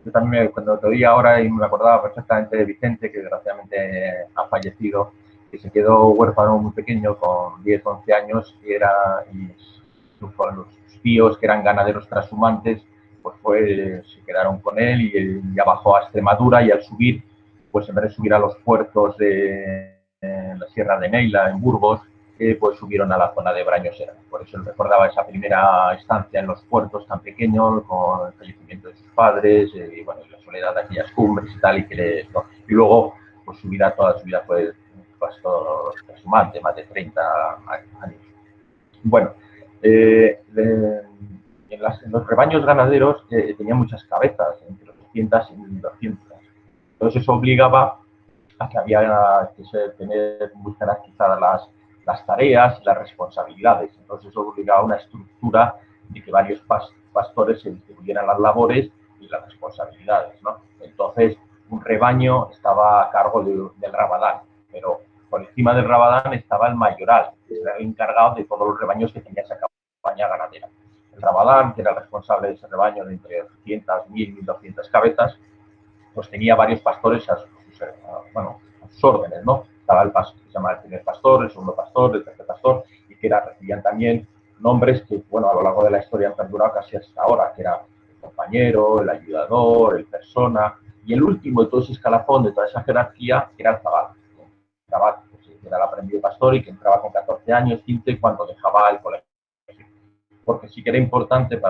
yo también cuando te oí ahora y me acordaba perfectamente de Vicente, que desgraciadamente ha fallecido, que se quedó huérfano muy pequeño, con 10, 11 años, y sus tíos, que eran ganaderos transhumantes, pues se quedaron con él y él ya bajó a Extremadura, y al subir, pues en vez de subir a los puertos de la Sierra de Neila, en Burgos, pues subieron a la zona de Brañosera. Por eso él recordaba esa primera estancia en los puertos tan pequeños, con el fallecimiento de sus padres, y bueno, la soledad de aquellas cumbres y tal, y luego, pues toda su vida fue pastor trashumante, más de 30 años. Bueno, en los rebaños ganaderos tenían muchas cabezas, entre 200 y 1200. Entonces eso obligaba a que había que tener muy jerarquizadas las tareas y las responsabilidades. Entonces eso obligaba a una estructura de que varios pastores se distribuyeran las labores y las responsabilidades, ¿no? Entonces un rebaño estaba a cargo del rabadán, pero por encima del rabadán estaba el mayoral, que era el encargado de todos los rebaños que tenía esa cabaña ganadera. El rabadán, que era el responsable de ese rebaño de entre 800, 1000, 1200 cabezas, pues tenía varios pastores a sus órdenes, ¿no? Estaba el pastor, que se llama el primer pastor, el segundo pastor, el tercer pastor, y que recibían también nombres que, bueno, a lo largo de la historia han perdurado casi hasta ahora, que era el compañero, el ayudador, el persona, y el último de todo ese escalafón, de toda esa jerarquía, era el zagal. El zagal, pues, era el aprendido pastor y que entraba con 14 años, 15, cuando dejaba el colegio. Porque sí que era importante,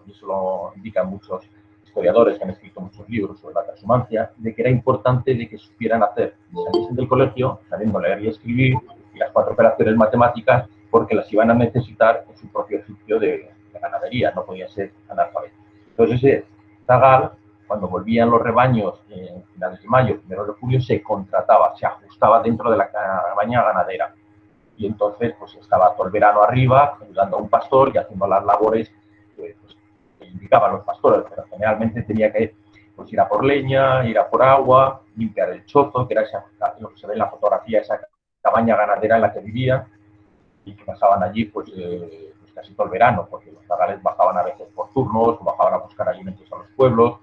y eso lo indican muchos historiadores que han escrito muchos libros sobre la transhumancia, de que era importante de que supieran saliesen del colegio, sabiendo leer y escribir, y las 4 operaciones matemáticas, porque las iban a necesitar en su propio oficio de ganadería, no podía ser analfabeto. Entonces ese zagal, cuando volvían los rebaños en finales de mayo, primeros de julio, se contrataba, se ajustaba dentro de la cabaña ganadera. Y entonces pues estaba todo el verano arriba, ayudando a un pastor y haciendo las labores que indicaban los pastores, pero generalmente tenía que ir a por leña, ir a por agua, limpiar el chozo, que era lo que se ve en la fotografía, esa cabaña ganadera en la que vivían, y que pasaban allí pues casi todo el verano, porque los zagales bajaban a veces por turnos, o bajaban a buscar alimentos a los pueblos,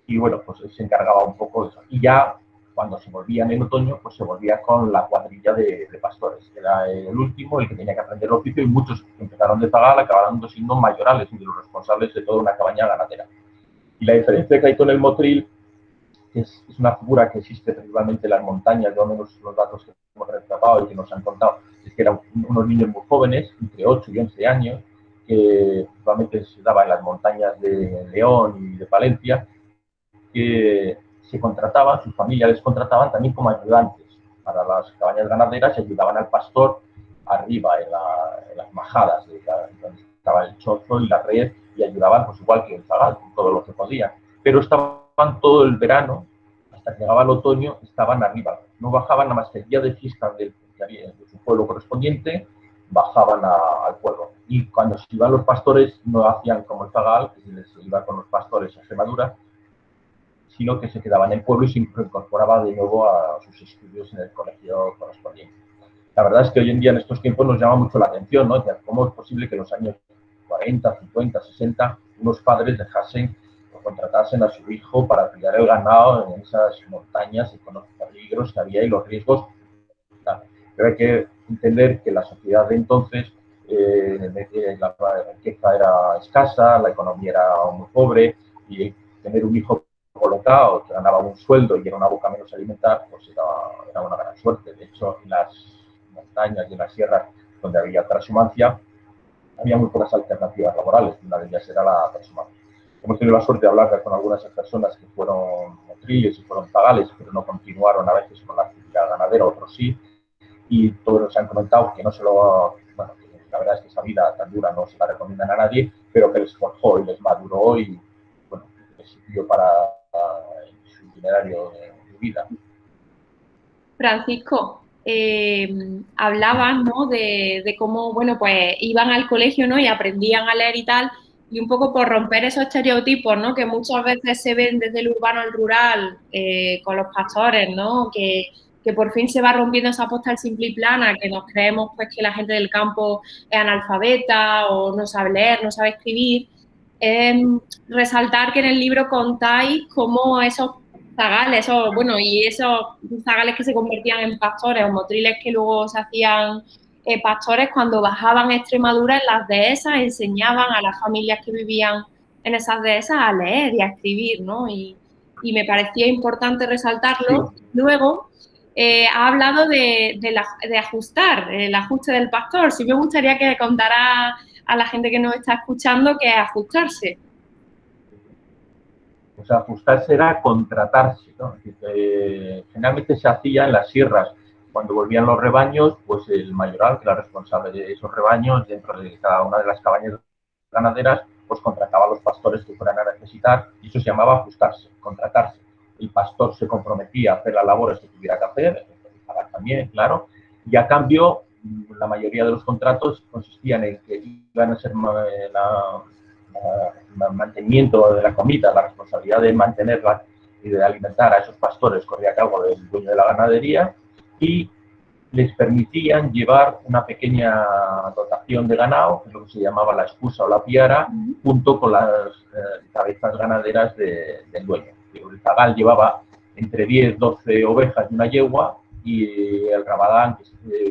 y bueno, pues se encargaba un poco de eso. Y ya cuando se volvían en otoño, pues se volvía con la cuadrilla de pastores, que era el último, el que tenía que aprender el oficio, y muchos que empezaron de zagal acabaron siendo mayorales y de los responsables de toda una cabaña ganadera. Y la diferencia que hay con el motril, que es una figura que existe principalmente en las montañas, de menos los datos que hemos retratado y que nos han contado, es que eran unos niños muy jóvenes, entre 8 y 11 años, que principalmente se daba en las montañas de León y de Palencia, que se contrataban, sus familias les contrataban también como ayudantes para las cabañas ganaderas, y ayudaban al pastor arriba en las majadas donde estaba el chozo y la red, y ayudaban pues igual que el zagal, todo lo que podían, pero estaban todo el verano, hasta que llegaba el otoño, estaban arriba, no bajaban nada más que el día de fiesta de su pueblo correspondiente, bajaban al pueblo. Y cuando se iban los pastores, no hacían como el zagal, que se les iba con los pastores a Extremadura, sino que se quedaba en el pueblo y se incorporaba de nuevo a sus estudios en el colegio correspondiente. La verdad es que hoy en día, en estos tiempos, nos llama mucho la atención, ¿no? ¿Cómo es posible que en los años 40, 50, 60, unos padres dejasen o contratasen a su hijo para cuidar el ganado en esas montañas y con los peligros que había y los riesgos? Pero hay que entender que la sociedad de entonces, la riqueza era escasa, la economía era muy pobre, y tener un hijo colocado, que ganaba un sueldo y era una boca menos alimentar, pues era una gran suerte. De hecho, en las montañas y en las sierras donde había transhumancia, había muy pocas alternativas laborales. Una de ellas era la transhumancia. Hemos tenido la suerte de hablar con algunas personas que fueron motriles y fueron zagales, pero no continuaron a veces con la actividad ganadera, otros sí, y todos nos han comentado que no se lo... Bueno, que la verdad es que esa vida tan dura no se la recomiendan a nadie, pero que les forjó y les maduró y, bueno, les sirvió para su itinerario de vida. Francisco, hablabas, ¿no? de cómo, bueno, pues iban al colegio, ¿no? Y aprendían a leer y tal, y un poco por romper esos estereotipos, ¿no? Que muchas veces se ven desde el urbano al rural con los pastores, ¿no? Que por fin se va rompiendo esa postal simple y plana, que nos creemos pues que la gente del campo es analfabeta o no sabe leer, no sabe escribir. Resaltar que en el libro contáis cómo esos zagales, esos zagales que se convertían en pastores o motriles que luego se hacían pastores, cuando bajaban a Extremadura en las dehesas, enseñaban a las familias que vivían en esas dehesas a leer y a escribir, ¿no? Y me parecía importante resaltarlo. Sí. Luego, ha hablado de ajustar, el ajuste del pastor. Sí me gustaría que contara a la gente que nos está escuchando qué es ajustarse. Pues ajustarse era contratarse, ¿no? Generalmente se hacía en las sierras. Cuando volvían los rebaños, pues el mayoral, que era responsable de esos rebaños, dentro de cada una de las cabañas ganaderas, pues contrataba a los pastores que fueran a necesitar, y eso se llamaba ajustarse, contratarse. El pastor se comprometía a hacer las labores que tuviera que hacer, pagar también, claro, y a cambio, la mayoría de los contratos consistían en que iban a ser el mantenimiento de la comida, la responsabilidad de mantenerla y de alimentar a esos pastores corría a cargo del dueño de la ganadería, y les permitían llevar una pequeña dotación de ganado, que es lo que se llamaba la excusa o la piara, junto con las cabezas ganaderas del dueño. El zagal llevaba entre 10, 12 ovejas y una yegua, y el rabadán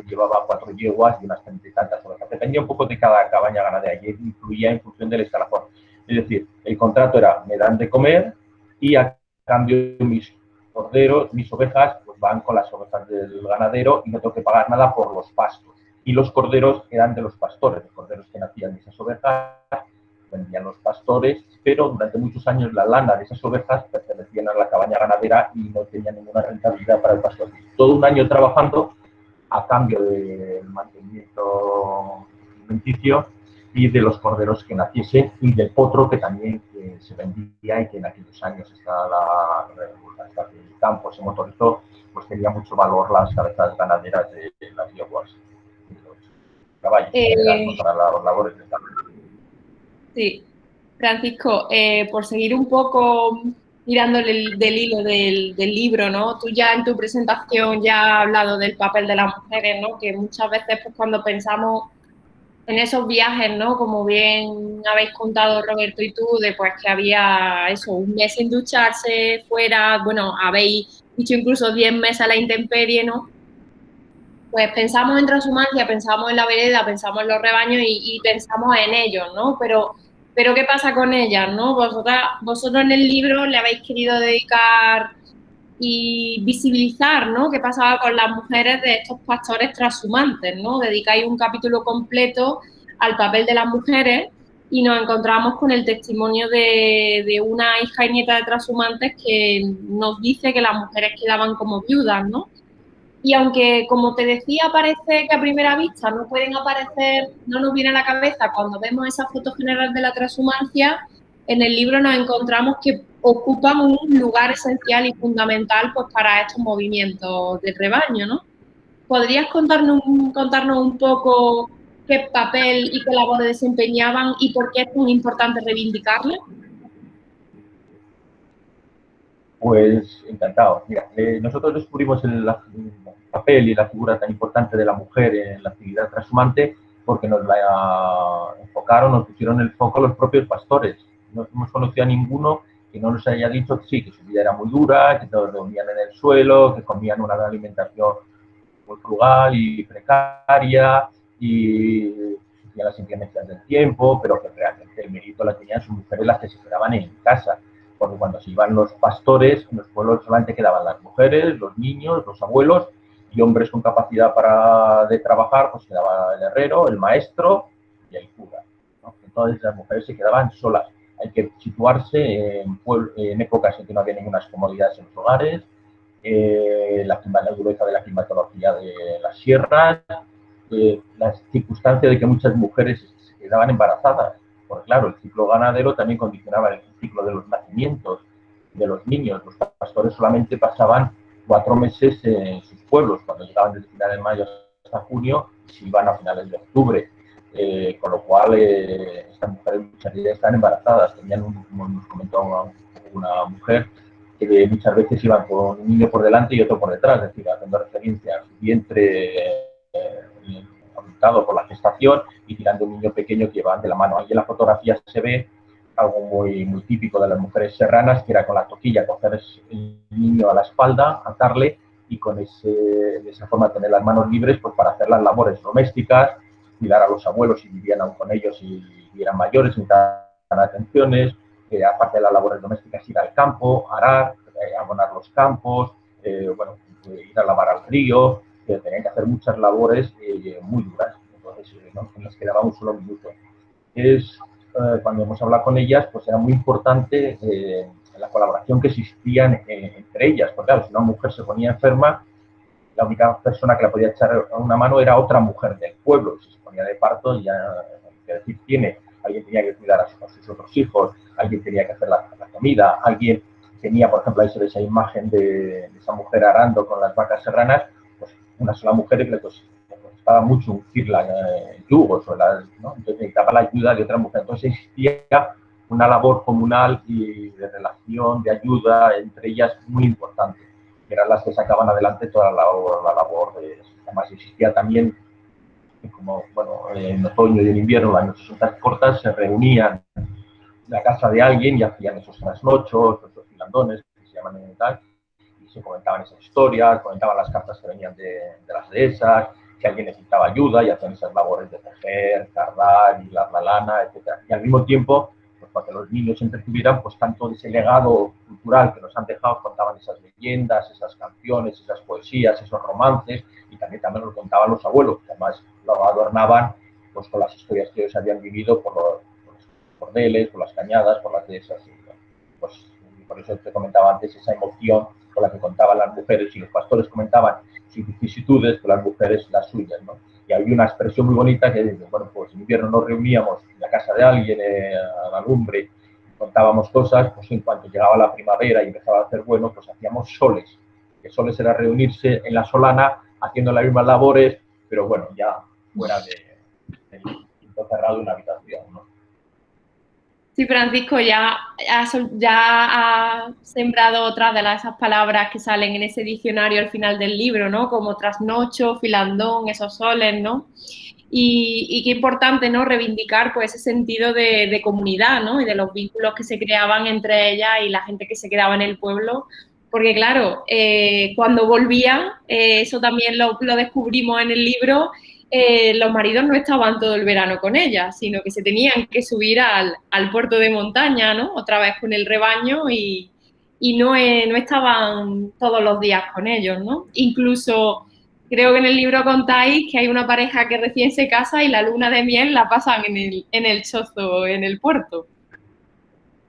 llevaba 4 yeguas y unas 30 y tantas ovejas. Dependía un poco de cada cabaña ganadera y influía en función del escalafón. Es decir, el contrato era, me dan de comer y a cambio mis corderos, mis ovejas, pues van con las ovejas del ganadero y no tengo que pagar nada por los pastos. Y los corderos eran de los pastores, los corderos que nacían de esas ovejas vendían los pastores, pero durante muchos años la lana de esas ovejas pertenecían a la cabaña ganadera y no tenía ninguna rentabilidad para el pastor. Todo un año trabajando a cambio del mantenimiento alimenticio y de los corderos que naciesen y del potro que también se vendía, y que en aquellos años hasta que el campo se motorizó, pues tenía mucho valor las cabezas ganaderas de las yeguas y los caballos para las labores del campo. Sí, Francisco, por seguir un poco mirando del hilo del libro, ¿no? Tú ya en tu presentación ya has hablado del papel de las mujeres, ¿no? Que muchas veces pues, cuando pensamos en esos viajes, ¿no? Como bien habéis contado Roberto y tú, de pues que había eso, un mes sin ducharse fuera, bueno, habéis dicho incluso 10 meses a la intemperie, ¿no? Pues pensamos en transhumancia, pensamos en la vereda, pensamos en los rebaños y pensamos en ellos, ¿no? Pero ¿qué pasa con ellas, no? Vosotros en el libro le habéis querido dedicar y visibilizar, ¿no? ¿Qué pasaba con las mujeres de estos pastores transhumantes, ¿no? Dedicáis un capítulo completo al papel de las mujeres y nos encontramos con el testimonio de una hija y nieta de transhumantes que nos dice que las mujeres quedaban como viudas, ¿no? Y aunque, como te decía, parece que a primera vista no pueden aparecer, no nos viene a la cabeza cuando vemos esa foto general de la transhumancia, en el libro nos encontramos que ocupan un lugar esencial y fundamental pues, para estos movimientos de rebaño, ¿no? ¿Podrías contarnos un poco qué papel y qué labores desempeñaban y por qué es tan importante reivindicarlas? Pues encantado. Mira, nosotros descubrimos el papel y la figura tan importante de la mujer en la actividad transhumante porque nos la enfocaron, nos pusieron el foco los propios pastores. No hemos conocido a ninguno que no nos haya dicho que sí, que su vida era muy dura, que todos dormían en el suelo, que comían una alimentación muy frugal y precaria y sufrían las inclemencias del tiempo, pero que realmente el mérito la tenían sus mujeres, las que se quedaban en casa. Porque cuando se iban los pastores, en los pueblos solamente quedaban las mujeres, los niños, los abuelos, y hombres con capacidad de trabajar, pues quedaba el herrero, el maestro y el cura, ¿no? Entonces las mujeres se quedaban solas. Hay que situarse en épocas en que no había ninguna comodidades en los hogares, la dureza de la climatología de las sierras, la circunstancia de que muchas mujeres se quedaban embarazadas. Porque claro, el ciclo ganadero también condicionaba el ciclo de los nacimientos de los niños. Los pastores solamente pasaban 4 meses en sus pueblos, cuando llegaban desde finales de mayo hasta junio, y se iban a finales de octubre. Con lo cual, estas mujeres muchas veces estaban embarazadas. Tenían, como nos comentó una mujer, que muchas veces iban con un niño por delante y otro por detrás, es decir, haciendo referencia a su vientre aumentado por la gestación y tirando un niño pequeño que llevaban de la mano. Ahí en la fotografía se ve algo muy, muy típico de las mujeres serranas, que era con la toquilla coger el niño a la espalda, atarle y con de esa forma tener las manos libres pues, para hacer las labores domésticas, cuidar a los abuelos si vivían aún con ellos y eran mayores, intentar atenciones, aparte de las labores domésticas, ir al campo, arar, abonar los campos, bueno, ir a lavar al río, tenían que hacer muchas labores muy duras. Entonces, no nos quedaba un solo minuto. Cuando hemos hablado con ellas, pues era muy importante la colaboración que existía entre ellas, porque claro, si una mujer se ponía enferma, la única persona que la podía echar una mano era otra mujer del pueblo. Si se ponía de parto, ya, es decir, alguien tenía que cuidar a sus otros hijos, alguien tenía que hacer la comida, alguien tenía, por ejemplo, ahí se ve esa imagen de esa mujer arando con las vacas serranas, pues una sola mujer le costaba mucho ungir las yugos, ¿no? Entonces necesitaba la ayuda de otra mujer. Entonces existía una labor comunal y de relación, de ayuda entre ellas muy importante, que eran las que sacaban adelante toda la labor de... Además existía también, como bueno, en otoño y en invierno, las noches son tan cortas, se reunían en la casa de alguien y hacían esos trasnochos, esos filandones, que se llaman en tal, y se comentaban esas historias, comentaban las cartas que venían de las dehesas, que alguien necesitaba ayuda y hacían esas labores de tejer, cardar, hilar la lana, etc. Y al mismo tiempo, pues para que los niños se entretuvieran, pues tanto de ese legado cultural que nos han dejado, contaban esas leyendas, esas canciones, esas poesías, esos romances, y también nos contaban los abuelos, que además lo adornaban pues con las historias que ellos habían vivido por los cordeles, por las cañadas, por las dehesas. Pues por eso te comentaba antes esa emoción con la que contaban las mujeres, y los pastores comentaban sus vicisitudes, con las mujeres las suyas, ¿no? Y había una expresión muy bonita que dice, bueno, pues en invierno nos reuníamos en la casa de alguien, a la lumbre, contábamos cosas, pues en cuanto llegaba la primavera y empezaba a hacer bueno, pues hacíamos soles, que soles era reunirse en la solana haciendo las mismas labores, pero bueno, ya fuera del quinto cerrado de una habitación, ¿no? Sí, Francisco, ya ha sembrado otras de esas palabras que salen en ese diccionario al final del libro, ¿no? Como trasnocho, filandón, esos soles, ¿no? Y qué importante, ¿no? Reivindicar pues ese sentido de comunidad, ¿no? Y de los vínculos que se creaban entre ellas y la gente que se quedaba en el pueblo. Porque claro, cuando volvían, eso también lo descubrimos en el libro, los maridos no estaban todo el verano con ellas, sino que se tenían que subir al puerto de montaña, ¿no? Otra vez con el rebaño y no estaban todos los días con ellos, ¿no? Incluso creo que en el libro contáis que hay una pareja que recién se casa y la luna de miel la pasan en el chozo, en el puerto.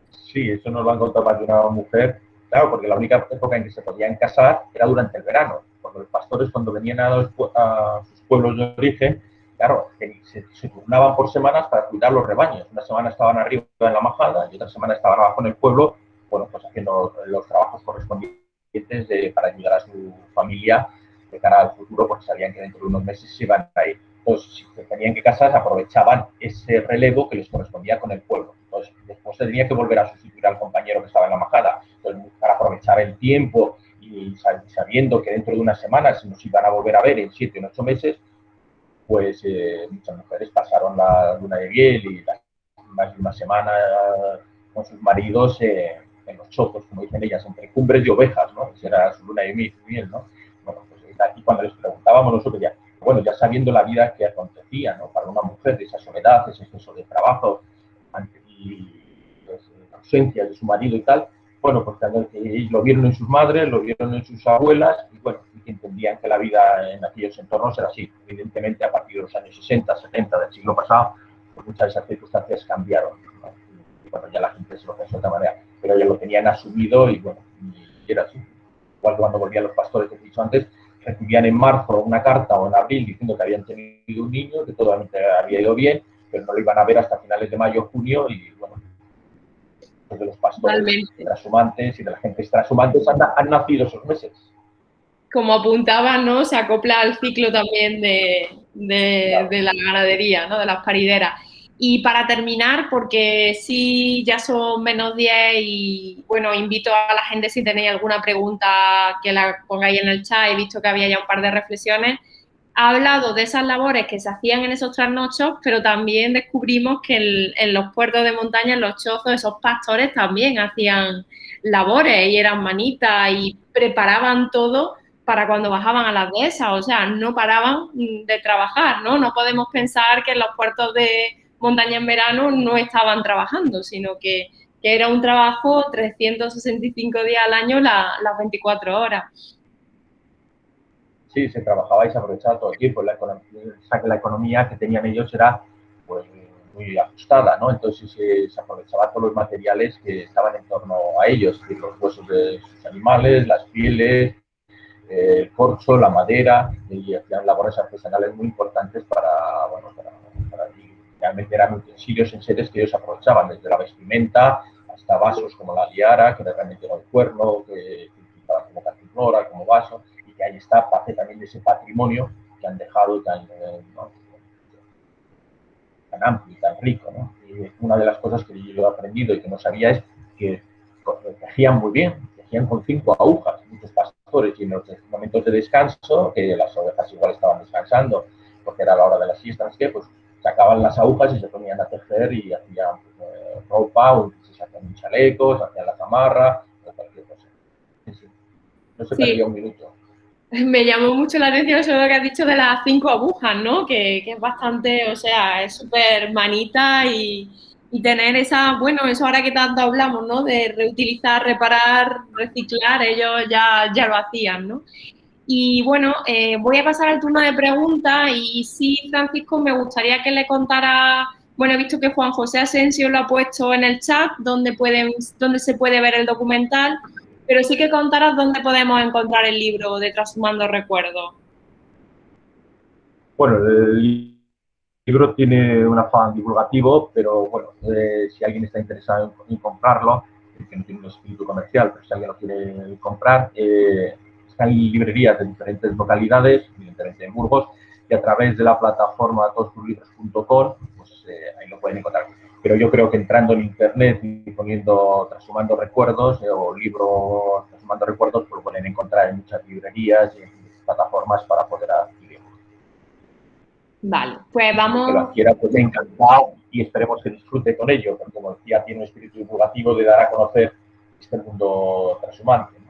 Sí, eso nos lo han contado más de una mujer, claro, porque la única época en que se podían casar era durante el verano, porque los pastores cuando venían a sus pueblos de origen, claro, se turnaban por semanas para cuidar los rebaños. Una semana estaban arriba en la majada y otra semana estaban abajo en el pueblo, bueno, pues haciendo los trabajos correspondientes para ayudar a su familia de cara al futuro, porque sabían que dentro de unos meses se iban a ir. Entonces, si se tenían que casar, aprovechaban ese relevo que les correspondía con el pueblo. Entonces, después se tenía que volver a sustituir al compañero que estaba en la majada. Entonces, para aprovechar el tiempo y sabiendo que dentro de unas semanas nos iban a volver a ver en 7 o 8 meses, pues muchas mujeres pasaron la luna de miel y más de una semana con sus maridos en los chozos, como dicen ellas, entre cumbres de ovejas, ¿no? Esa era su luna de miel, ¿no? Bueno, pues aquí cuando les preguntábamos nosotros ya, bueno, ya sabiendo la vida que acontecía, ¿no? Para una mujer, de esa soledad, ese exceso de trabajo y pues, la ausencia de su marido y tal, bueno, pues ellos lo vieron en sus madres, lo vieron en sus abuelas y bueno, y entendían que la vida en aquellos entornos era así. Evidentemente, a partir de los años 60, 70 del siglo pasado, pues muchas de esas circunstancias cambiaron, ¿no? Y bueno, ya la gente se lo pensó de otra manera, pero ya lo tenían asumido y bueno, y era así. Igual que cuando volvían los pastores que he dicho antes, recibían en marzo una carta o en abril diciendo que habían tenido un niño, que todo había ido bien, pero no lo iban a ver hasta finales de mayo o junio y bueno, pues de los pastores transhumantes y de la gente transhumantes han nacido esos meses. Como apuntaban, ¿no? Se acopla al ciclo también de la ganadería, ¿no? De las parideras. Y para terminar, porque sí, ya son menos 10 y, bueno, invito a la gente si tenéis alguna pregunta que la pongáis en el chat. He visto que había ya un par de reflexiones. Ha hablado de esas labores que se hacían en esos trasnochos, pero también descubrimos que en los puertos de montaña, en los chozos, esos pastores también hacían labores y eran manitas y preparaban todo para cuando bajaban a las dehesas, o sea, no paraban de trabajar, ¿no? No podemos pensar que en los puertos montaña en verano no estaban trabajando, sino que era un trabajo 365 días al año, las 24 horas. Sí, se trabajaba y se aprovechaba todo el tiempo. La economía que tenían ellos era pues muy ajustada, ¿no? Entonces se aprovechaba todos los materiales que estaban en torno a ellos, los huesos de sus animales, las pieles, el corcho, la madera, y hacían labores artesanales muy importantes para realmente eran utensilios en seres que ellos aprovechaban, desde la vestimenta hasta vasos como la liara, que realmente era el cuerno, que utilizaba como cantimplora, como vaso, y que ahí está parte también de ese patrimonio que han dejado tan amplio y tan rico, ¿no? Y una de las cosas que yo he aprendido y que no sabía es que tejían muy bien, tejían con 5 agujas, muchos pastores, y en los momentos de descanso, que las ovejas igual estaban descansando, porque era la hora de la siesta, no sé qué, pues sacaban las agujas y se ponían a tejer y hacían ropa, o se hacían un chaleco, se hacían la zamarra, o cualquier cosa. Sí, sí. No se perdía un minuto. Me llamó mucho la atención eso lo que has dicho de las 5 agujas, ¿no? Que es bastante, o sea, es súper manita y tener esa, bueno, eso ahora que tanto hablamos, ¿no? De reutilizar, reparar, reciclar, ellos ya lo hacían, ¿no? Y bueno, voy a pasar al turno de preguntas y sí, Francisco, me gustaría que le contara, bueno, he visto que Juan José Asensio lo ha puesto en el chat, donde se puede ver el documental, pero sí que contaras dónde podemos encontrar el libro de Trashumando Recuerdos. Bueno, el libro tiene un afán divulgativo, pero bueno, si alguien está interesado en comprarlo, que no tiene un espíritu comercial, pero si alguien lo quiere comprar, está en librerías de diferentes localidades, evidentemente en Burgos, y a través de la plataforma todostuslibros.com, pues ahí lo pueden encontrar. Pero yo creo que entrando en internet y poniendo Trashumando Recuerdos o libro Trashumando Recuerdos, pues lo pueden encontrar en muchas librerías y en plataformas para poder adquirirlo. Vale, pues vamos. Que lo adquiera, pues encantado y esperemos que disfrute con ello, porque como decía, tiene un espíritu divulgativo de dar a conocer este mundo transhumante, ¿no?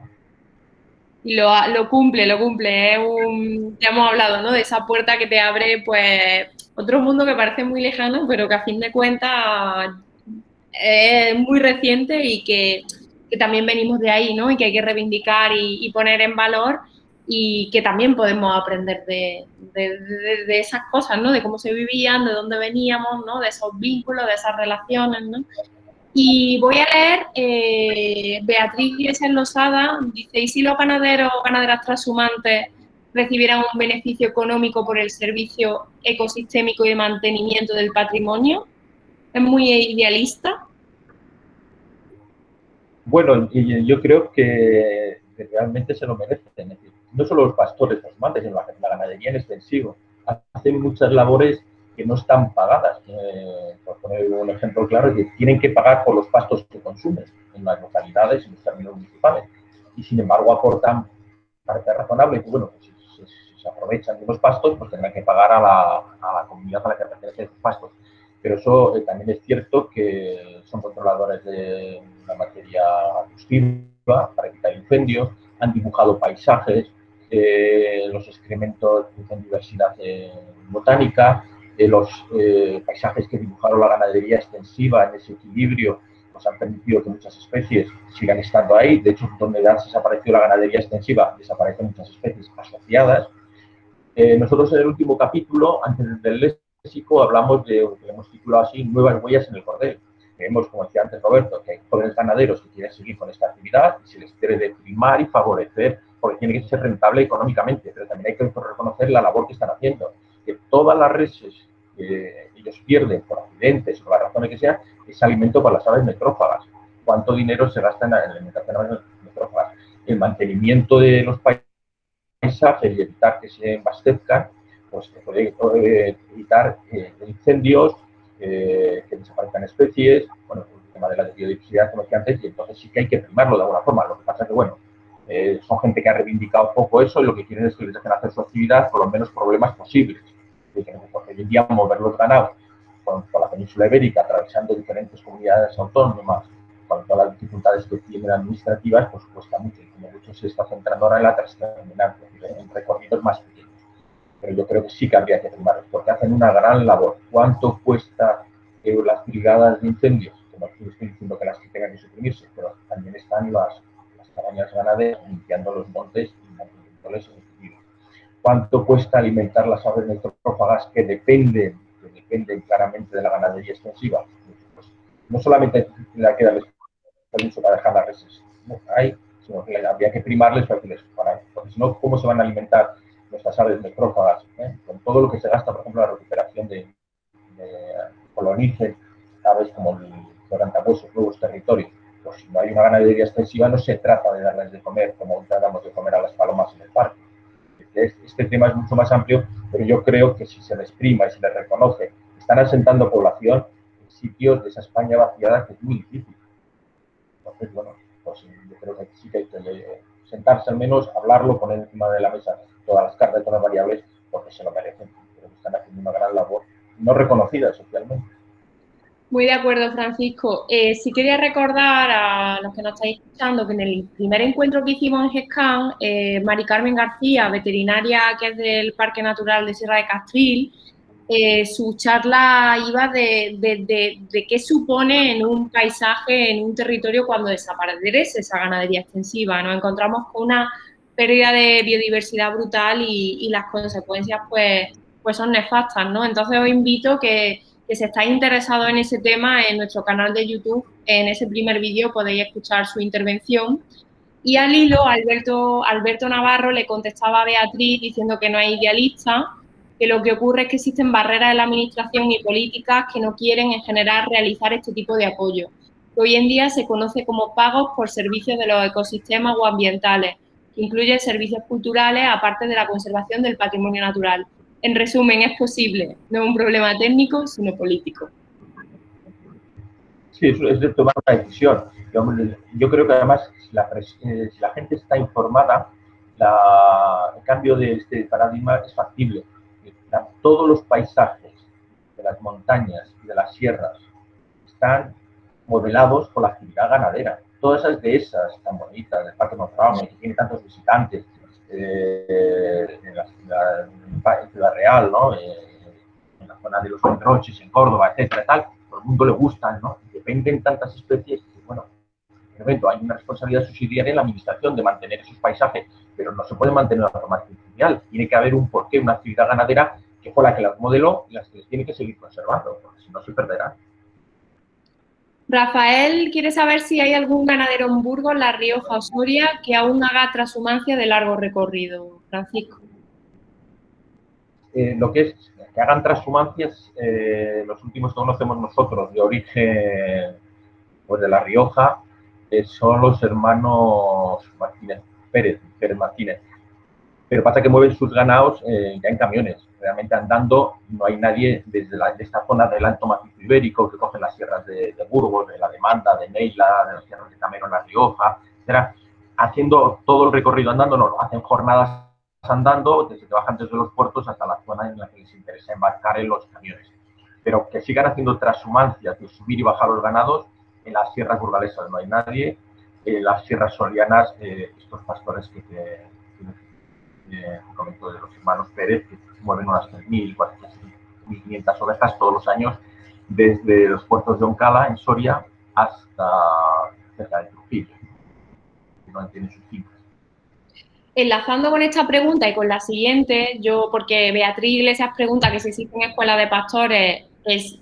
Y lo cumple. Ya hemos hablado, ¿no? De esa puerta que te abre, pues, otro mundo que parece muy lejano, pero que a fin de cuentas es muy reciente y que también venimos de ahí, ¿no? Y que hay que reivindicar y poner en valor y que también podemos aprender de esas cosas, ¿no? De cómo se vivían, de dónde veníamos, ¿no? De esos vínculos, de esas relaciones, ¿no? Y voy a leer, Beatriz Iglesias Losada dice, ¿y si los ganaderos o ganaderas transhumantes recibieran un beneficio económico por el servicio ecosistémico y de mantenimiento del patrimonio? ¿Es muy idealista? Bueno, yo creo que realmente se lo merecen. Es decir, no solo los pastores transhumantes, sino la ganadería en extensivo. Hacen muchas labores que no están pagadas. Por poner un ejemplo claro, que tienen que pagar por los pastos que consumen en las localidades, en los términos municipales. Y sin embargo aportan parte razonable. Y bueno, pues, si se aprovechan de los pastos, pues tendrán que pagar a la comunidad a la que pertenecen esos pastos. Pero eso también es cierto que son controladores de la materia combustible para evitar incendios, han dibujado paisajes, los excrementos producen diversidad botánica, los paisajes que dibujaron la ganadería extensiva en ese equilibrio pues han permitido que muchas especies sigan estando ahí. De hecho, donde ya desapareció la ganadería extensiva, desaparecen muchas especies asociadas. Nosotros en el último capítulo, antes del léxico, hablamos de lo que hemos titulado así, nuevas huellas en el cordel. Vemos, como decía antes Roberto, que hay jóvenes ganaderos que quieren seguir con esta actividad y se les debe de primar y favorecer porque tiene que ser rentable económicamente, pero también hay que reconocer la labor que están haciendo, que todas las reses que ellos pierden por accidentes o por las razones que sean, es alimento para las aves metrófagas. ¿Cuánto dinero se gasta en la alimentación de aves metrófagas? El mantenimiento de los paisajes y evitar que se embastezcan, pues que puede evitar incendios, que desaparezcan especies, bueno, el tema de la biodiversidad, como decía antes, y entonces sí que hay que primarlo de alguna forma. Lo que pasa es que, bueno, son gente que ha reivindicado un poco eso y lo que quieren es que les dejen hacer su actividad con los menos problemas posibles. Porque hoy en día mover los ganados por la península ibérica, atravesando diferentes comunidades autónomas, con todas las dificultades que tienen administrativas, pues cuesta mucho. Y como mucho se está centrando ahora en la terminancia, en recorridos más pequeños. Pero yo creo que sí que habría que primarlos, porque hacen una gran labor. ¿Cuánto cuesta las brigadas de incendios, que no estoy diciendo que las que tengan que suprimirse, pero también están las cabañas ganaderas limpiando los montes y manteniéndoles en equilibrio. ¿Cuánto cuesta alimentar las aves necrófagas que dependen claramente de la ganadería extensiva? Pues no solamente la que darles permiso para dejar las reses, no hay, sino que habría que primarles para que les fueran, porque si no, ¿cómo se van a alimentar nuestras aves necrófagas? Con todo lo que se gasta, por ejemplo, la recuperación de colonices, aves como el quebrantahuesos, nuevos territorios. Pues si no hay una ganadería extensiva, no se trata de darles de comer como damos de comer a las palomas en el parque. Este tema es mucho más amplio, pero yo creo que si se les prima y se les reconoce, están asentando población en sitios de esa España vaciada que es muy difícil. Entonces, bueno, pues yo creo que sí que hay que sentarse al menos, hablarlo, poner encima de la mesa todas las cartas, todas las variables, porque se lo merecen. Pero están haciendo una gran labor, no reconocida socialmente. Muy de acuerdo, Francisco. Sí quería recordar a los que nos estáis escuchando que en el primer encuentro que hicimos en GESCAN, Mari Carmen García, veterinaria que es del Parque Natural de Sierra de Castril, su charla iba de qué supone en un paisaje, en un territorio cuando desaparece esa ganadería extensiva. Nos encontramos con una pérdida de biodiversidad brutal y las consecuencias pues son nefastas, ¿no? Entonces os invito que si estáis interesados en ese tema, en nuestro canal de YouTube, en ese primer vídeo podéis escuchar su intervención. Y al hilo, Alberto Navarro le contestaba a Beatriz diciendo que no es idealista, que lo que ocurre es que existen barreras en la administración y políticas que no quieren en general realizar este tipo de apoyo, que hoy en día se conoce como pagos por servicios de los ecosistemas o ambientales, que incluyen servicios culturales aparte de la conservación del patrimonio natural. En resumen, es posible, no es un problema técnico, sino político. Sí, es de tomar una decisión. Yo creo que además, si la gente está informada, el cambio de este paradigma es factible. Todos los paisajes de las montañas y de las sierras están modelados por la actividad ganadera. Todas esas dehesas tan bonitas del Parque Monfragüe, que tiene tantos visitantes, en Ciudad Real, ¿no? En la zona de los Pedroches, en Córdoba, etcétera, tal, todo el mundo le gustan, ¿no? Dependen tantas especies que, bueno, en momento hay una responsabilidad subsidiaria en la administración de mantener esos paisajes, pero no se puede mantener de forma artificial. Tiene que haber un porqué, una actividad ganadera que fue la que las modeló y las que les tiene que seguir conservando, porque si no se perderán. Rafael quiere saber si hay algún ganadero en Burgos, La Rioja o Soria que aún haga transhumancia de largo recorrido. Francisco. Lo que es que hagan transhumancias, los últimos que conocemos nosotros de origen pues de La Rioja, son los hermanos Pérez Martínez. Pero pasa que mueven sus ganados ya en camiones, realmente andando. No hay nadie desde de esta zona del Alto Macizo Ibérico que coge las sierras de Burgos, de La Demanda, de Neila, de las sierras de Camero en La Rioja, etcétera, haciendo todo el recorrido andando. No, lo hacen jornadas andando desde que bajan desde los puertos hasta la zona en la que les interesa embarcar en los camiones. Pero que sigan haciendo transhumancias de subir y bajar los ganados, en las sierras burgalesas no hay nadie. En las sierras sorianas, estos pastores que comento de los hermanos Pérez, que mueven unas 3.000, 1.500 ovejas todos los años, desde los puertos de Oncala, en Soria, hasta cerca de Trujillo, que no tienen sus fincas. Enlazando con esta pregunta y con la siguiente, porque Beatriz Iglesias pregunta que si existen escuelas de pastores,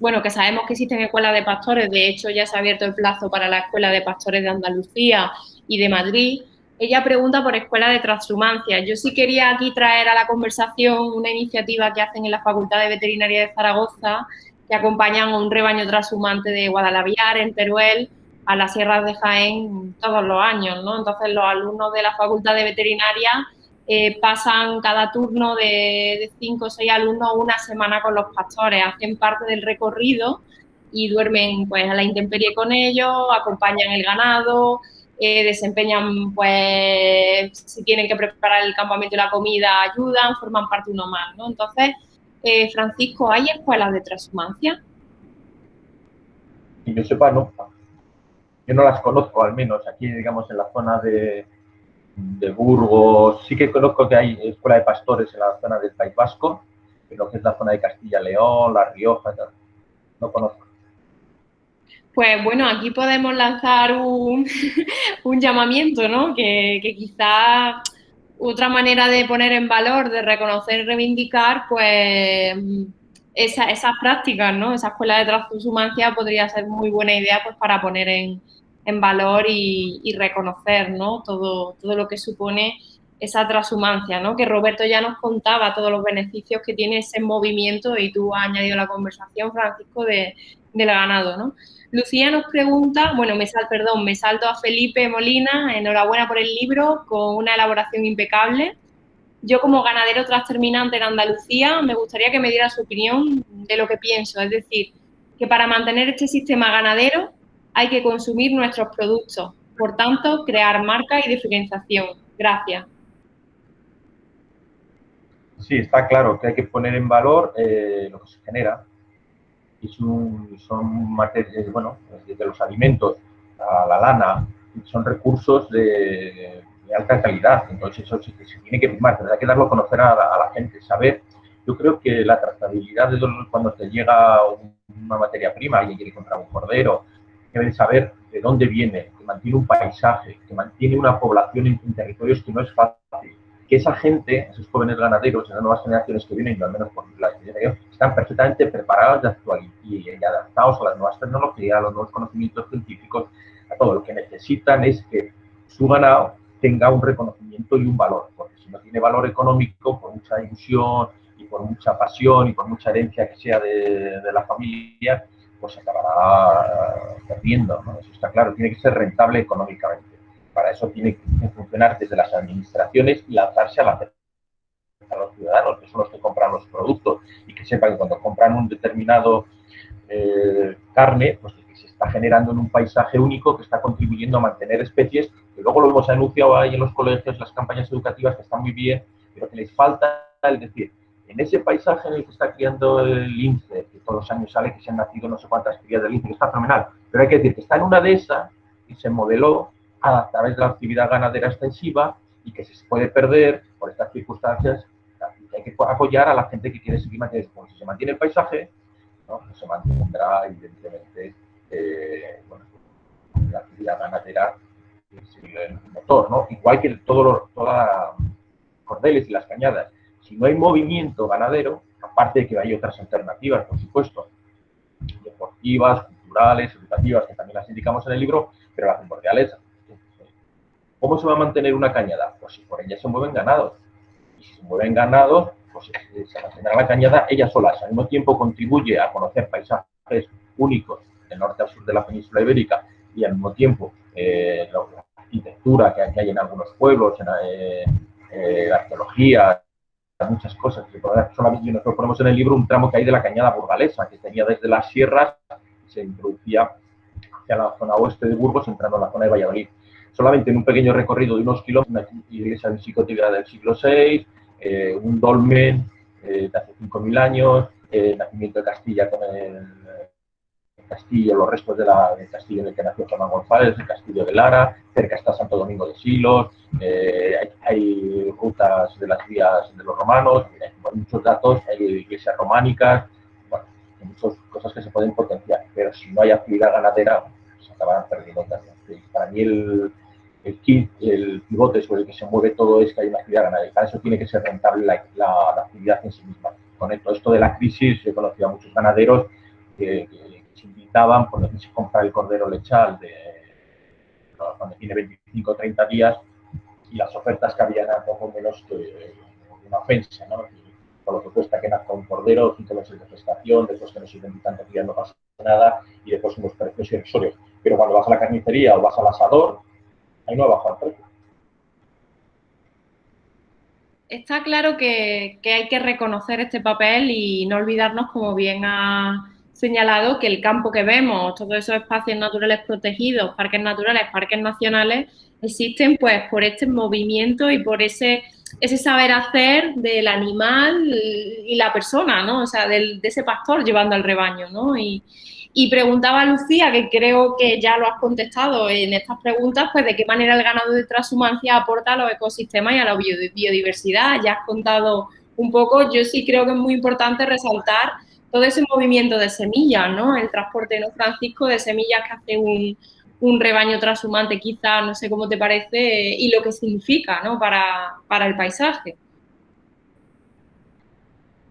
bueno, que sabemos que existen escuelas de pastores, de hecho ya se ha abierto el plazo para la Escuela de Pastores de Andalucía y de Madrid. Ella pregunta por escuela de transhumancia. Yo sí quería aquí traer a la conversación una iniciativa que hacen en la Facultad de Veterinaria de Zaragoza, que acompañan a un rebaño transhumante de Guadalaviar, en Teruel, a las sierras de Jaén todos los años, ¿no? Entonces los alumnos de la Facultad de Veterinaria pasan cada turno de 5 o 6 alumnos una semana con los pastores, hacen parte del recorrido y duermen pues a la intemperie con ellos, acompañan el ganado, desempeñan, pues, si tienen que preparar el campamento y la comida, ayudan, forman parte uno más, ¿no? Entonces, Francisco, ¿hay escuelas de transhumancia? Que yo sepa, no. Yo no las conozco, al menos aquí, digamos, en la zona de Burgos. Sí que conozco que hay escuela de pastores en la zona del País Vasco, pero que es la zona de Castilla-León, La Rioja, tal. No conozco. Pues bueno, aquí podemos lanzar un llamamiento, ¿no? Que quizás otra manera de poner en valor, de reconocer y reivindicar, pues esas prácticas, ¿no? Esa escuela de transhumancia podría ser muy buena idea pues para poner en valor y reconocer, ¿no? Todo lo que supone esa transhumancia, ¿no? Que Roberto ya nos contaba todos los beneficios que tiene ese movimiento y tú has añadido a la conversación, Francisco, del ganado, ¿no? Lucía nos pregunta, bueno, me salto a Felipe Molina, enhorabuena por el libro, con una elaboración impecable. Yo como ganadero transterminante en Andalucía me gustaría que me diera su opinión de lo que pienso, es decir, que para mantener este sistema ganadero hay que consumir nuestros productos, por tanto, crear marca y diferenciación. Gracias. Sí, está claro que hay que poner en valor lo que se genera. Y son materias, bueno, desde los alimentos a la lana, son recursos de alta calidad. Entonces, eso se tiene que primar, pero hay que darlo a conocer a la gente, saber. Yo creo que la trazabilidad de cuando te llega una materia prima, alguien quiere comprar un cordero, deben saber de dónde viene, que mantiene un paisaje, que mantiene una población en territorios que no es fácil. Que esa gente, esos jóvenes ganaderos, las nuevas generaciones que vienen, al menos por la generación, están perfectamente preparados y adaptados a las nuevas tecnologías, a los nuevos conocimientos científicos, a todo. Lo que necesitan es que su ganado tenga un reconocimiento y un valor, porque si no tiene valor económico, por mucha ilusión y por mucha pasión y por mucha herencia que sea de la familia, pues se acabará perdiendo, ¿no? Eso está claro, tiene que ser rentable económicamente. Para eso tiene que funcionar desde las administraciones y lanzarse a los ciudadanos, que son los que compran los productos, y que sepan que cuando compran un determinado carne, pues que se está generando en un paisaje único que está contribuyendo a mantener especies, que luego lo hemos anunciado ahí en los colegios, las campañas educativas, que están muy bien, pero que les falta, es decir, en ese paisaje en el que está criando el lince, que todos los años sale que se han nacido no sé cuántas crías de lince, que está fenomenal, pero hay que decir que está en una de esas y se modeló a través de la actividad ganadera extensiva y que se puede perder por estas circunstancias. Hay que apoyar a la gente que quiere seguir manteniendo. Como si se mantiene el paisaje, ¿no? Pues se mantendrá, evidentemente, bueno, la actividad ganadera es el motor, ¿no? Igual que todas las cordeles y las cañadas. Si no hay movimiento ganadero, aparte de que hay otras alternativas, por supuesto, deportivas, culturales, educativas, que también las indicamos en el libro, pero las primordiales. ¿Cómo se va a mantener una cañada? Pues si por ella se mueven ganados. Y si se mueven ganados, pues se mantendrá la cañada ella sola. Al mismo tiempo contribuye a conocer paisajes únicos del norte al sur de la península ibérica y al mismo tiempo la arquitectura que hay en algunos pueblos, la arqueología, muchas cosas. Solamente nosotros ponemos en el libro un tramo que hay de la cañada burgalesa, que tenía desde las sierras y se introducía hacia la zona oeste de Burgos, entrando en la zona de Valladolid. Solamente en un pequeño recorrido de unos kilómetros, una iglesia visigotiva del siglo VI, un dolmen de hace 5.000 años, el nacimiento de Castilla con el castillo, los restos del castillo en el que nació Germán González, el castillo de Lara, cerca está Santo Domingo de Silos, hay rutas de las vías de los romanos, hay muchos datos, hay iglesias románicas, bueno, hay muchas cosas que se pueden potenciar, pero si no hay actividad ganadera, se acabarán perdiendo también. Para mí el pivote sobre el que se mueve todo es que hay una actividad ganadera. Para eso tiene que ser rentable la actividad en sí misma. Con todo esto de la crisis, he conocido a muchos ganaderos que se invitaban por no se comprar el cordero lechal cuando tiene 25 o 30 días y las ofertas que habían eran poco menos que una ofensa, ¿no? Por lo que cuesta que nazca un cordero, 5 meses de gestación, después que no sirven ni tantos días no pasa nada y después unos precios irrisorios. Pero cuando vas a la carnicería o vas al asador, ahí no ha bajado el precio. Está claro que hay que reconocer este papel y no olvidarnos, como bien ha señalado, que el campo que vemos, todos esos espacios naturales protegidos, parques naturales, parques nacionales, existen pues por este movimiento y por ese saber hacer del animal y la persona, ¿no? O sea, de ese pastor llevando al rebaño, ¿no? Y preguntaba a Lucía, que creo que ya lo has contestado en estas preguntas, pues de qué manera el ganado de transhumancia aporta a los ecosistemas y a la biodiversidad. Ya has contado un poco. Yo sí creo que es muy importante resaltar todo ese movimiento de semillas, ¿no? El transporte, ¿no, Francisco? De semillas que hace un rebaño trashumante, quizá, no sé cómo te parece, y lo que significa, ¿no? Para el paisaje.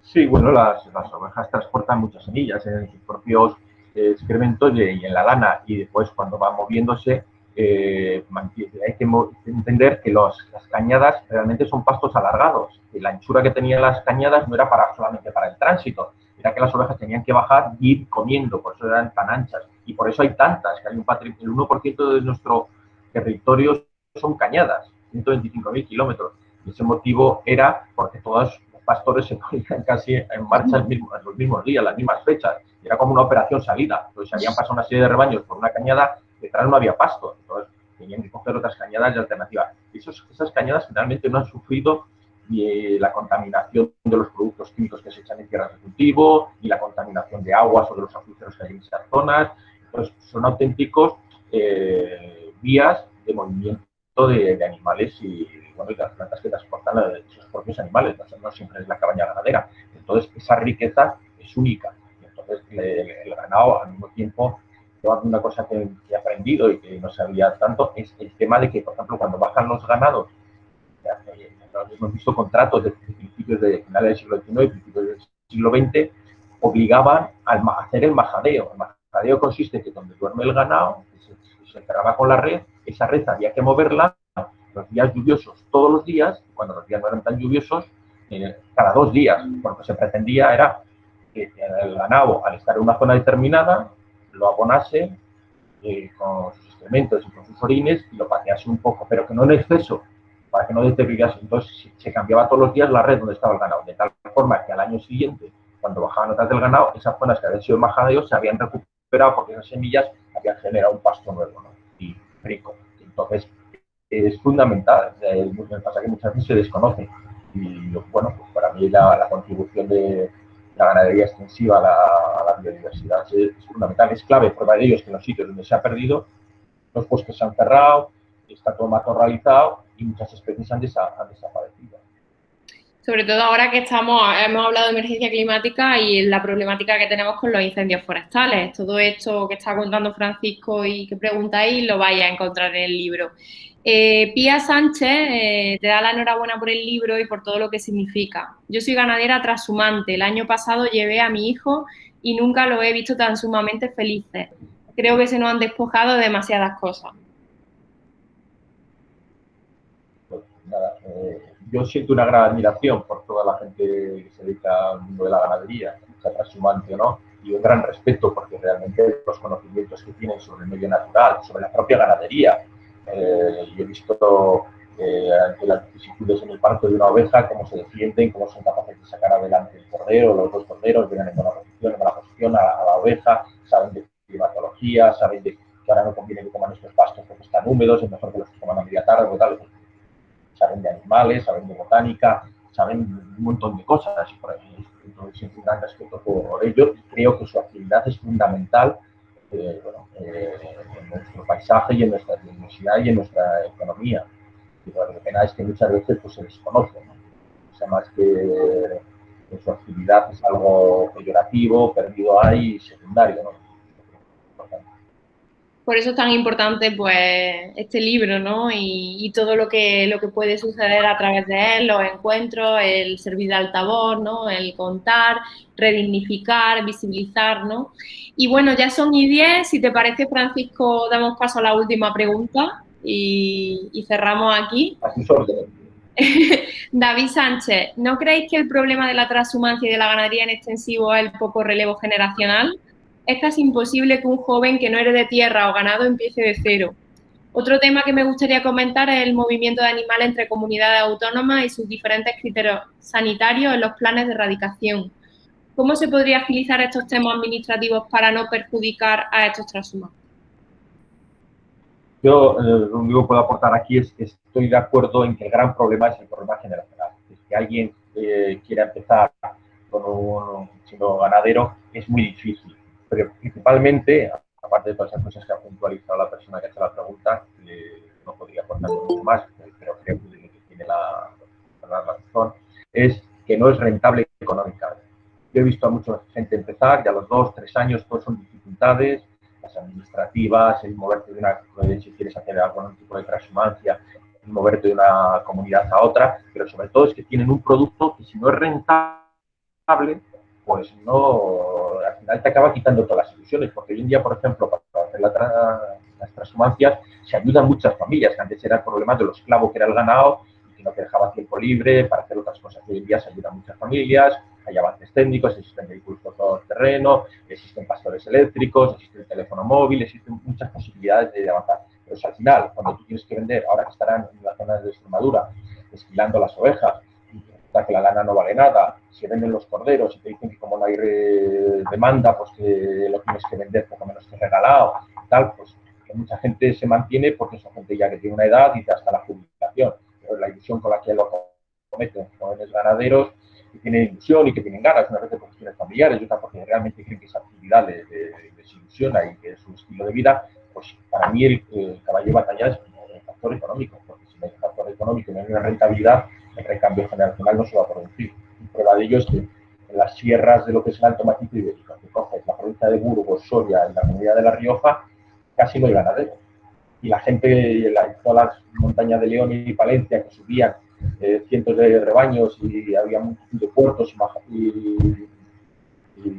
Sí, bueno, las ovejas transportan muchas semillas en sus propios excrementos y en la lana, y después cuando van moviéndose hay que entender que las cañadas realmente son pastos alargados, y la anchura que tenían las cañadas no era solamente para el tránsito, era que las ovejas tenían que bajar y ir comiendo, por eso eran tan anchas, y por eso hay tantas, que hay el 1% de nuestro territorio son cañadas, 125.000 kilómetros, y ese motivo era porque todos los pastores se ponían casi en marcha en los mismos días, las mismas fechas, y era como una operación salida, entonces habían pasado una serie de rebaños por una cañada, detrás no había pasto, entonces tenían que coger otras cañadas de alternativa. Esas cañadas finalmente no han sufrido ni la contaminación de los productos químicos que se echan en tierras de cultivo, ni la contaminación de aguas o de los acuíferos que hay en esas zonas. Entonces, son auténticos vías de movimiento de animales y, bueno, y las plantas que transportan a esos propios animales, no siempre es la cabaña ganadera. Entonces, esa riqueza es única. Entonces, el ganado, al mismo tiempo, una cosa que he aprendido y que no sabía tanto es el tema de que, por ejemplo, cuando bajan los ganados, hemos visto contratos de principios de finales del siglo XIX y principios del siglo XX, obligaban a hacer el majadeo. El majadeo consiste en que donde duerme el ganado, se encerraba con la red, esa red había que moverla los días lluviosos todos los días, cuando los días no eran tan lluviosos, cada 2 días. Lo que se pretendía era que el ganado, al estar en una zona determinada, lo abonase con sus excrementos y con sus orines y lo patease un poco, pero que no en exceso, para que no deteriorase. Entonces se cambiaba todos los días la red donde estaba el ganado, de tal forma que al año siguiente, cuando bajaban otras del ganado, esas zonas que habían sido majadeo se habían recuperado porque esas semillas habían generado un pasto nuevo, ¿no? Y rico. Entonces es fundamental, me pasa que muchas veces se desconoce. Y bueno, pues para mí la contribución de la ganadería extensiva a la biodiversidad es fundamental, es clave. Prueba de ello es que en los sitios donde se ha perdido, los bosques se han cerrado, está todo matorralizado y muchas especies han desaparecido. Sobre todo ahora que hemos hablado de emergencia climática y la problemática que tenemos con los incendios forestales. Todo esto que está contando Francisco y que preguntáis lo vais a encontrar en el libro. Pía Sánchez te da la enhorabuena por el libro y por todo lo que significa. Yo soy ganadera trashumante. El año pasado llevé a mi hijo y nunca lo he visto tan sumamente felices. Creo que se nos han despojado de demasiadas cosas. Pues nada, yo siento una gran admiración por toda la gente que se dedica al mundo de la ganadería, sea trashumante o no, y un gran respeto porque realmente los conocimientos que tienen sobre el medio natural, sobre la propia ganadería. Yo he visto ante las vicisitudes en el parto de una oveja, cómo se defienden, cómo son capaces de sacar adelante el cordero, los 2 corderos, vienen en buena posición a la oveja, saben de climatología, saben de que ahora no conviene que coman estos pastos porque están húmedos, es mejor que los coman a media tarde o tal. Saben de animales, saben de botánica, saben un montón de cosas. Por ahí, entonces, siento un gran respeto por ello y creo que su actividad es fundamental en nuestro paisaje y en nuestra biodiversidad y en nuestra economía. Y la pena es que muchas veces pues, se desconoce, ¿no? O sea, más que su actividad es algo peyorativo, perdido ahí y secundario, ¿no? Por eso es tan importante, pues, este libro, ¿no? Y todo lo que puede suceder a través de él, los encuentros, el servir de altavoz, ¿no? El contar, redignificar, visibilizar, ¿no? Y bueno, ya son y 10. Si te parece, Francisco, damos paso a la última pregunta y cerramos aquí. A sus órdenes. David Sánchez, ¿no creéis que el problema de la transhumancia y de la ganadería en extensivo es el poco relevo generacional? Es casi imposible que un joven que no herede tierra o ganado empiece de cero. Otro tema que me gustaría comentar es el movimiento de animales entre comunidades autónomas y sus diferentes criterios sanitarios en los planes de erradicación. ¿Cómo se podría agilizar estos temas administrativos para no perjudicar a estos transhumantes? Yo lo único que puedo aportar aquí es que estoy de acuerdo en que el gran problema es el problema generacional. Es que alguien quiera empezar siendo ganadero es muy difícil. Pero principalmente, aparte de todas esas cosas que ha puntualizado la persona que hace la pregunta, no podría aportar mucho más, pero creo que tiene la razón, es que no es rentable económicamente. Yo he visto a mucha gente empezar y a los 2, 3 años todos son dificultades, las administrativas, el moverte de una, si quieres hacer algún tipo de transhumancia, el moverte de una comunidad a otra, pero sobre todo es que tienen un producto que si no es rentable, pues no, al final te acaba quitando todas las ilusiones, porque hoy en día, por ejemplo, para hacer las transhumancias se ayudan muchas familias, que antes era el problema de los esclavos, que era el ganado, y que no te dejaba tiempo libre para hacer otras cosas. Hoy en día se ayudan muchas familias, hay avances técnicos, existen vehículos por todo el terreno, existen pastores eléctricos, existe el teléfono móvil, existen muchas posibilidades de avanzar. Pero al final, cuando tú tienes que vender, ahora que estarán en la zona de Extremadura, esquilando las ovejas, que la lana no vale nada, si venden los corderos y te dicen que como no hay demanda, pues que lo tienes que vender poco menos que regalado, tal, pues que mucha gente se mantiene porque son gente ya que tiene una edad y hasta la jubilación. Pero la ilusión con la que lo cometen jóvenes ganaderos que tienen ilusión y que tienen ganas, una vez de cuestiones familiares, y otra porque realmente creen que esa actividad les ilusiona y que es su estilo de vida, pues para mí el caballo de batalla es el factor económico, porque si no hay un factor económico y no hay una rentabilidad, el recambio generacional no se va a producir. Y prueba de ello es que en las sierras de lo que es el Alto Macizo Ibérico, que coges la provincia de Burgos, Soria y la comunidad de La Rioja, casi no hay ganaderos. Y la gente, todas las montañas de León y Palencia que subían cientos de rebaños y había multitud de puertos y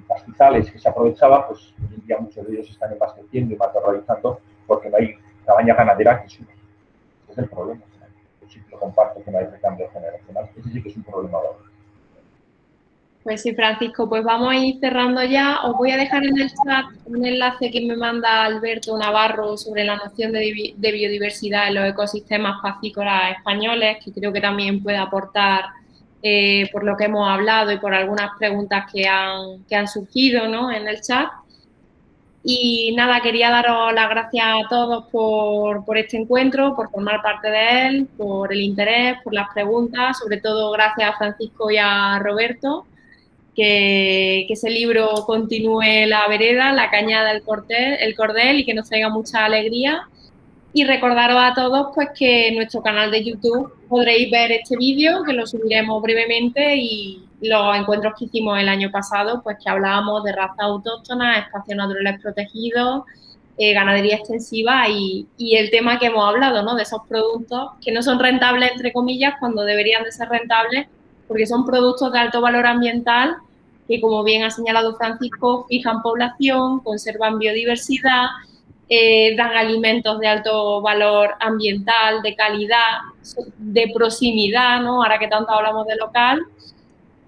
pastizales que se aprovechaban, pues hoy en día muchos de ellos están embasteciendo y matorralizando porque no hay cabaña ganadera que suba. Ese es el problema. Yo sí que lo comparto, que no hay recambio generacional. Ese sí que es un problema ahora. Pues sí, Francisco, pues vamos a ir cerrando ya. Os voy a dejar en el chat un enlace que me manda Alberto Navarro sobre la noción de biodiversidad en los ecosistemas pasícolas españoles, que creo que también puede aportar por lo que hemos hablado y por algunas preguntas que han surgido, ¿no?, en el chat. Y nada, quería daros las gracias a todos por este encuentro, por formar parte de él, por el interés, por las preguntas, sobre todo gracias a Francisco y a Roberto. Que ese libro continúe la vereda, la cañada, el cordel y que nos traiga mucha alegría. Y recordaros a todos pues que en nuestro canal de YouTube podréis ver este vídeo, que lo subiremos brevemente, y los encuentros que hicimos el año pasado, pues que hablábamos de razas autóctonas, espacios naturales protegidos, ganadería extensiva y el tema que hemos hablado, ¿no?, de esos productos que no son rentables, entre comillas, cuando deberían de ser rentables, porque son productos de alto valor ambiental que, como bien ha señalado Francisco, fijan población, conservan biodiversidad, dan alimentos de alto valor ambiental, de calidad, de proximidad, ¿no?, ahora que tanto hablamos de local,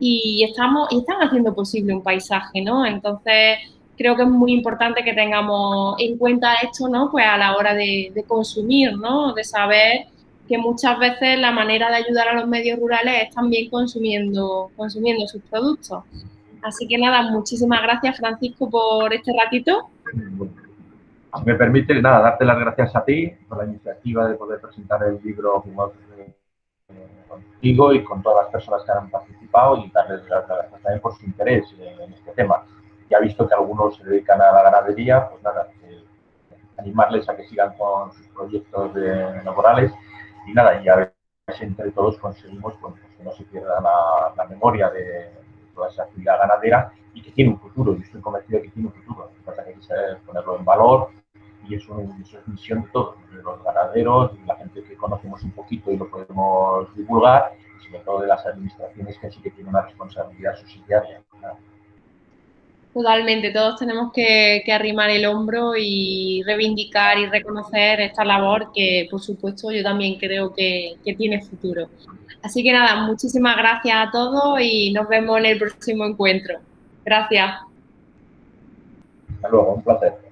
y están haciendo posible un paisaje, ¿no? Entonces, creo que es muy importante que tengamos en cuenta esto, ¿no?, pues a la hora de consumir, ¿no?, de saber que muchas veces la manera de ayudar a los medios rurales es también consumiendo sus productos. Así que nada, muchísimas gracias, Francisco, por este ratito. Si me permite, nada, darte las gracias a ti por la iniciativa de poder presentar el libro contigo y con todas las personas que han participado, y darles las gracias también por su interés en este tema. Ya visto que algunos se dedican a la ganadería, pues nada, animarles a que sigan con sus proyectos laborales y nada, y a ver si entre todos conseguimos pues, que no se pierda la memoria de toda esa actividad ganadera y que tiene un futuro. Yo estoy convencido de que tiene un futuro. Lo que pasa es que hay que saber ponerlo en valor, y eso es misión de todos, de los ganaderos, de la gente que conocemos un poquito y lo podemos divulgar, y sobre todo de las administraciones que sí que tienen una responsabilidad subsidiaria. Totalmente, todos tenemos que arrimar el hombro y reivindicar y reconocer esta labor que, por supuesto, yo también creo que tiene futuro. Así que nada, muchísimas gracias a todos y nos vemos en el próximo encuentro. Gracias. Hasta luego, un placer.